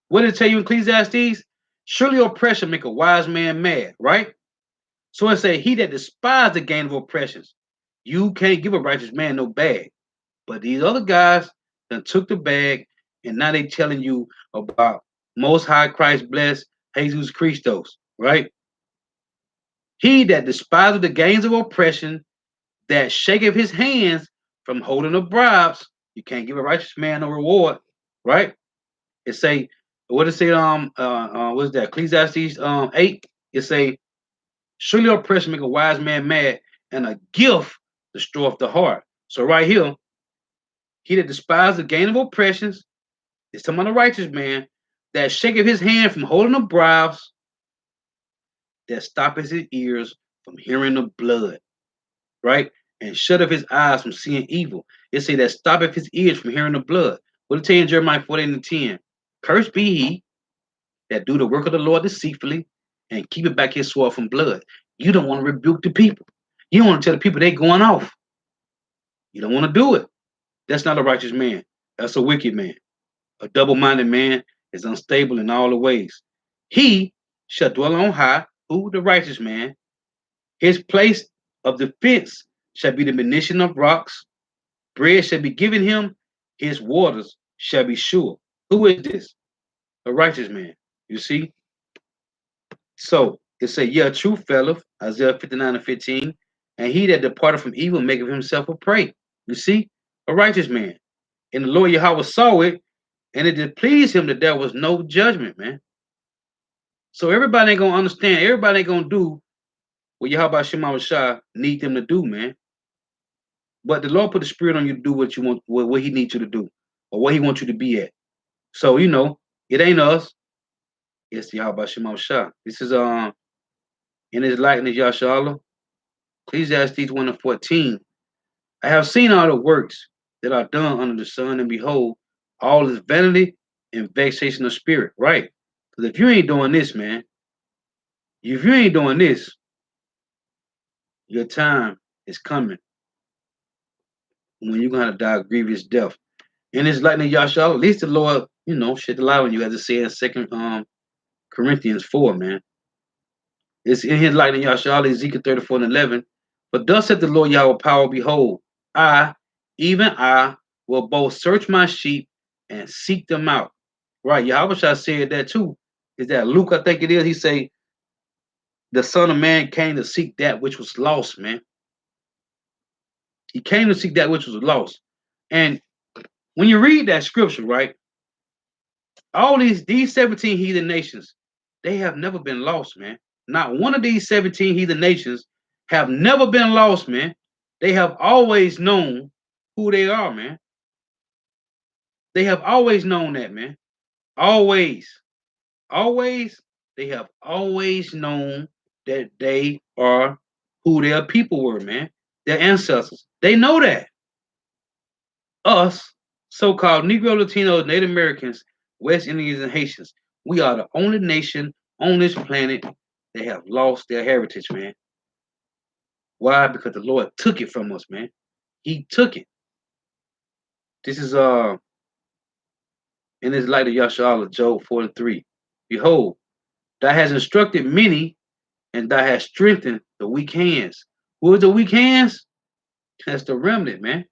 What did it tell you in Ecclesiastes? Surely oppression make a wise man mad, right? So it say, he that despised the gain of oppressions. You can't give a righteous man no bag. But these other guys that took the bag and now they telling you about Most High Christ bless Jesus Christos, right? He that despised the gains of oppression, that shaketh his hands from holding of bribes. You can't give a righteous man no reward, right? It say, what it say? What is that? Ecclesiastes 8. It say, surely oppression make a wise man mad, and a gift destroyeth the heart. So right here, he that despised the gain of oppressions is talking about a righteous man that shaketh his hand from holding the bribes, that stoppeth his ears from hearing the blood, right? And shut up his eyes from seeing evil. It say that stoppeth his ears from hearing the blood. What it tell you in Jeremiah 14 and 10? Cursed be he that do the work of the Lord deceitfully and keep it back his sword from blood. You don't want to rebuke the people. You don't want to tell the people they going off. You don't want to do it. That's not a righteous man. That's a wicked man. A double-minded man is unstable in all the ways. He shall dwell on high, who the righteous man. His place of defense shall be the munition of rocks. Bread shall be given him, his waters shall be sure. Who is this? A righteous man. You see? So it say, yeah, true fellow, Isaiah 59 and 15. And he that departed from evil maketh himself a prey. You see? A righteous man. And the Lord Yahweh saw it, and it did please him that there was no judgment, man. So everybody ain't gonna understand, everybody ain't gonna do what Yahweh Shema Shai need them to do, man. But the Lord put the spirit on you to do what you want, what he needs you to do, or what he wants you to be at. So it ain't us, it's Yahweh Shema Shai. This is in his likeness, Yashala. Ecclesiastes 1 and 14. I have seen all the works that are done under the sun, and behold, all is vanity and vexation of spirit, right? Because if you ain't doing this, man, if you ain't doing this, your time is coming when you're gonna die a grievous death. And it's like the Yashal, at least the Lord, shed the light on you, as it says in Second Corinthians 4, man. It's in his light in Yashal, Ezekiel 34 and 11. But thus said the Lord Yahweh power, behold, I, even I, will both search my sheep and seek them out. Right, Yahweh Shai said that too. Is that Luke, I think it is, he say, the Son of Man came to seek that which was lost, man. He came to seek that which was lost. And when you read that scripture, right, all these 17 heathen nations, they have never been lost, man. Not one of these 17 heathen nations have never been lost, man. They have always known who they are, man. They have always known that, man. Always. Always, They have always known that they are who their people were, man. Their ancestors. They know that. Us, so-called Negro, Latinos, Native Americans, West Indians, and Haitians, we are the only nation on this planet that have lost their heritage, man. Why? Because the Lord took it from us, man. He took it. This is in this light of Yasharallah, Job 43. Behold, thou hast instructed many, and thou hast strengthened the weak hands. Who are the weak hands? That's the remnant, man.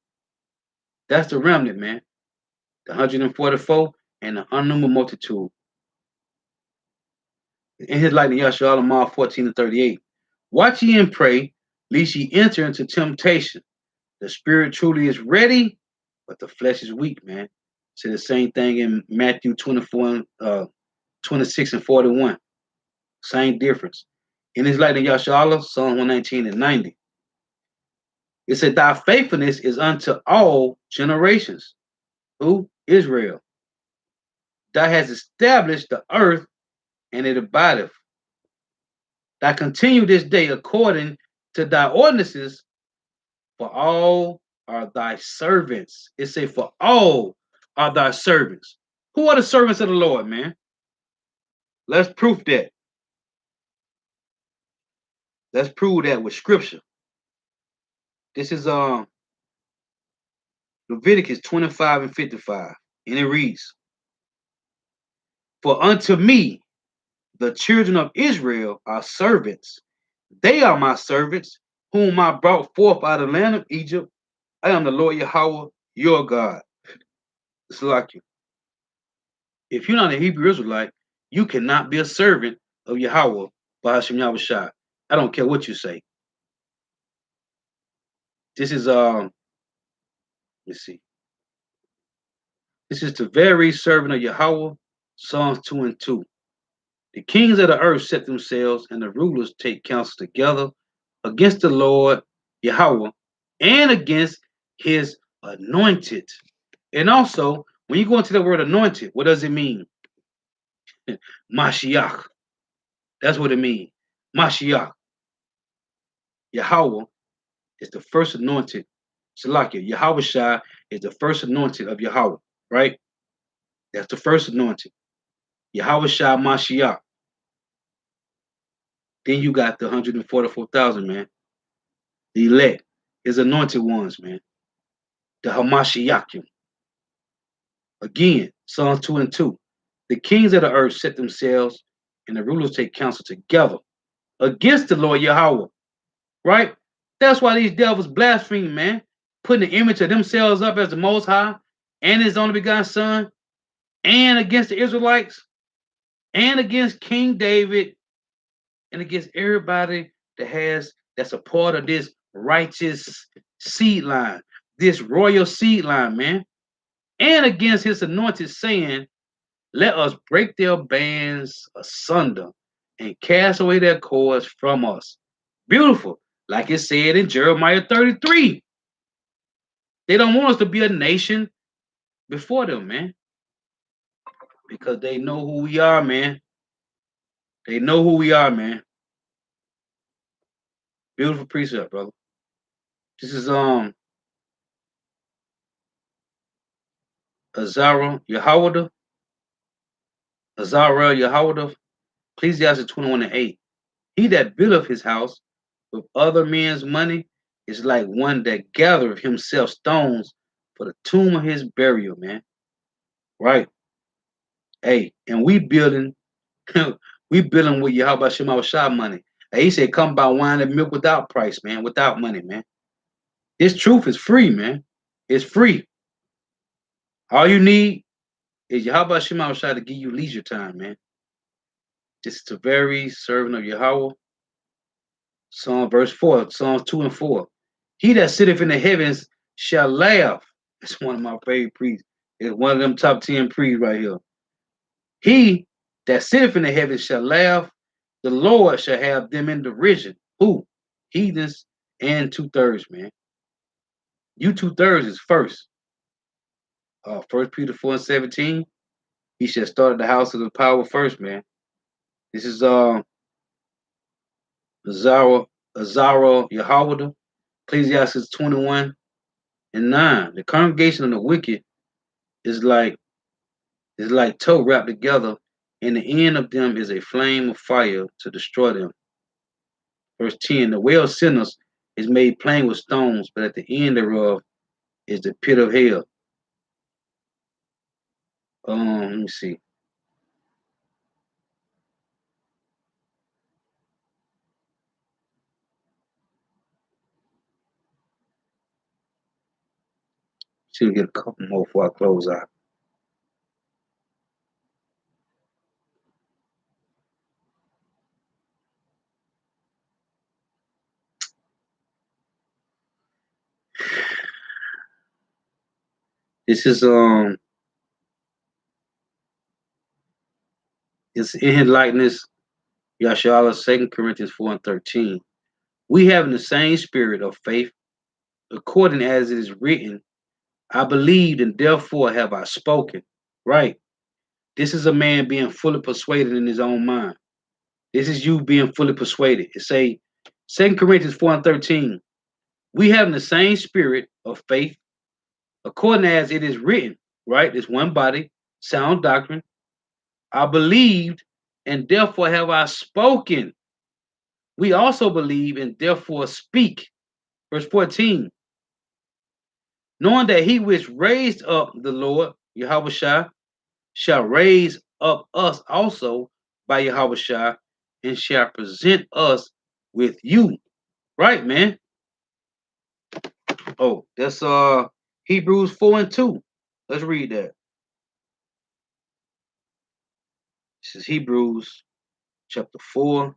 That's the remnant, man. The 144 and the unnumbered multitude. In his light of Yasharallah, Mark 14 and 38. Watch ye and pray, lest ye enter into temptation. The spirit truly is ready, but the flesh is weak, man. Say the same thing in Matthew 24, 26 and 41. Same difference. In his light of Yasharallah, Psalm 119 and 90. It said, thy faithfulness is unto all generations. Who? Israel. Thou hast established the earth, and it abideth. Thou continue this day according to thy ordinances, for all are thy servants. It say, for all are thy servants. Who are the servants of the Lord, man? Let's prove that. Let's prove that with scripture. This is Leviticus 25 and 55. And it reads, for unto me the children of Israel are servants. They are my servants, whom I brought forth out of the land of Egypt. I am the Lord Yahweh, your God. It's like you. If you're not a Hebrew Israelite, you cannot be a servant of Yahweh by Hashem Yahushua. I don't care what you say. This is let's see. This is the very servant of Yahweh, Psalms 2 and 2. The kings of the earth set themselves, and the rulers take counsel together against the Lord Yahweh and against his anointed. And also, when you go into the word anointed, what does it mean? Mashiach. That's what it means. Mashiach. Yahweh is the first anointed. Salakia. Yahweh Shai is the first anointed of Yahweh, right? That's the first anointed. Yahweh Shai Mashiach. Then you got the 144,000, man. The elect, his anointed ones, man. The Hamashiachim. Again, Psalms 2 and 2. The kings of the earth set themselves, and the rulers take counsel together against the Lord Yahweh. Right? That's why these devils blaspheme, man. Putting the image of themselves up as the Most High and his only begotten Son, and against the Israelites, and against King David, and against everybody that's a part of this righteous seed line, this royal seed line, man. And against his anointed, saying, let us break their bands asunder and cast away their cords from us. Beautiful. Like it said in Jeremiah 33. They don't want us to be a nation before them, man. Because they know who we are, man. They know who we are, man. Beautiful precept, brother. This is Azara Yahawada. Azara Yahawada. Ecclesiastes 21 and 8. He that buildeth his house with other men's money is like one that gathereth himself stones for the tomb of his burial, man. Right? Hey, and we building with Yahweh Shema Shah money. Hey, he said, come buy wine and milk without price, man, without money, man. This truth is free, man. It's free. All you need is Yahweh Shema Shah to give you leisure time, man. This is the very servant of Yahweh. Psalm verse 4, Psalms 2 and 4. He that sitteth in the heavens shall laugh. It's one of my favorite priests. It's one of them top 10 priests right here. He that sitteth in the heavens shall laugh. The Lord shall have them in derision. Who? Heathens and 2/3, man. You 2/3 is first. 1 Peter 4 and 17. He shall start the house of the power first, man. This is Azara Yahweh, Ecclesiastes 21:9. The congregation of the wicked is like tow wrapped together, and the end of them is a flame of fire to destroy them. Verse 10, the way of sinners is made plain with stones, but at the end thereof is the pit of hell. Let me see. Should get a couple more before I close out. This is it's in his likeness, Yashala, 2 Corinthians 4:13. We have the same spirit of faith, according as it is written, I believed and therefore have I spoken. Right. This is a man being fully persuaded in his own mind. This is you being fully persuaded. It say 2 Corinthians 4:13. We have the same spirit of faith, according as it is written, right? This one body, sound doctrine. I believed and therefore have I spoken. We also believe and therefore speak. Verse 14. Knowing that he which raised up the Lord, Yahweh shall raise up us also by Yahweh and shall present us with you. Right, man? Oh, that's Hebrews 4:2. Let's read that. This is Hebrews chapter 4. I'm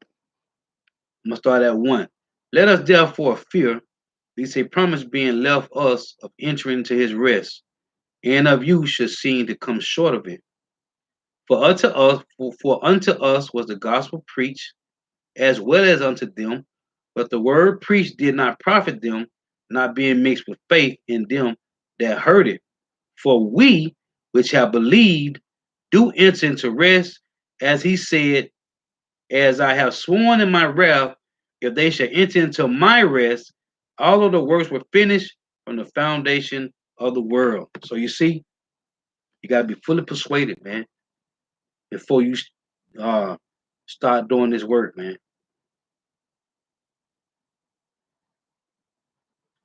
gonna start at 1. Let us therefore fear, lest a promise being left us of entering into his rest, and of you should seem to come short of it. For unto us was the gospel preached, as well as unto them, but the word preached did not profit them, not being mixed with faith in them that heard it. For we which have believed do enter into rest, as he said, as I have sworn in my wrath, if they shall enter into my rest, all of the works were finished from the foundation of the world. So you see, you gotta be fully persuaded, man, before you uh, start doing this work, man.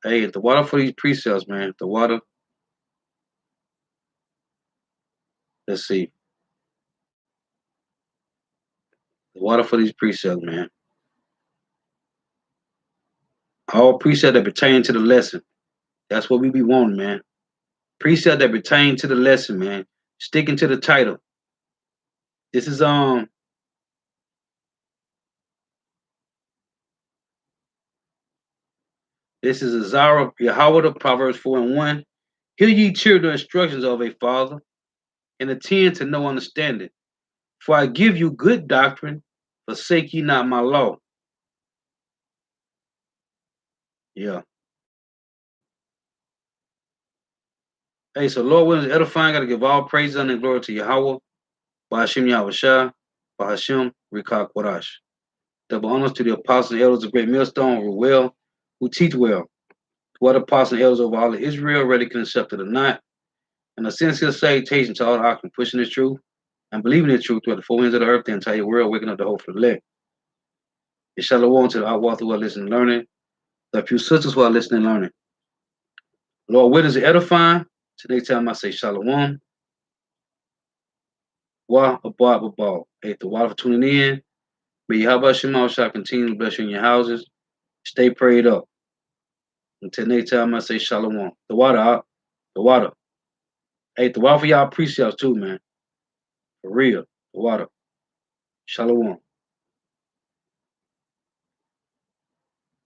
Hey, the water for these precepts, man. The water. Let's see. The water for these precepts, man. All precepts that pertain to the lesson. That's what we be wanting, man. Precept that pertain to the lesson, man. Sticking to the title. This is Azara Yahweh, Proverbs 4:1. Hear ye cheer the instructions of a father, and attend to no understanding. For I give you good doctrine, forsake ye not my law. Yeah. Hey, so Lord willing is edifying. Gotta give all praise and glory to Yahweh. Bahashim Yahweh Shah. Bahashim Rikak Wadash. Double honors to the apostles and elders of Great Millstone who well, who teach well. To what apostles and elders over all of Israel, ready can accept it or not. And a sincere salutation to all the pushing the truth and believing the truth throughout the four winds of the earth, the entire world, waking up the hope for the elect. It's shalom to the outwalk who are listening and learning, the few sisters who are listening and learning. Lord, witness edifying. So next time I say shalom. Wa abad babal. Hey, the water for tuning in. May Yahweh Shema shall continue to bless you in your houses. Stay prayed up. Until next time I say shalom. The water out. The water. Hey, the water for y'all precepts too, man. For real. The water. Shalom.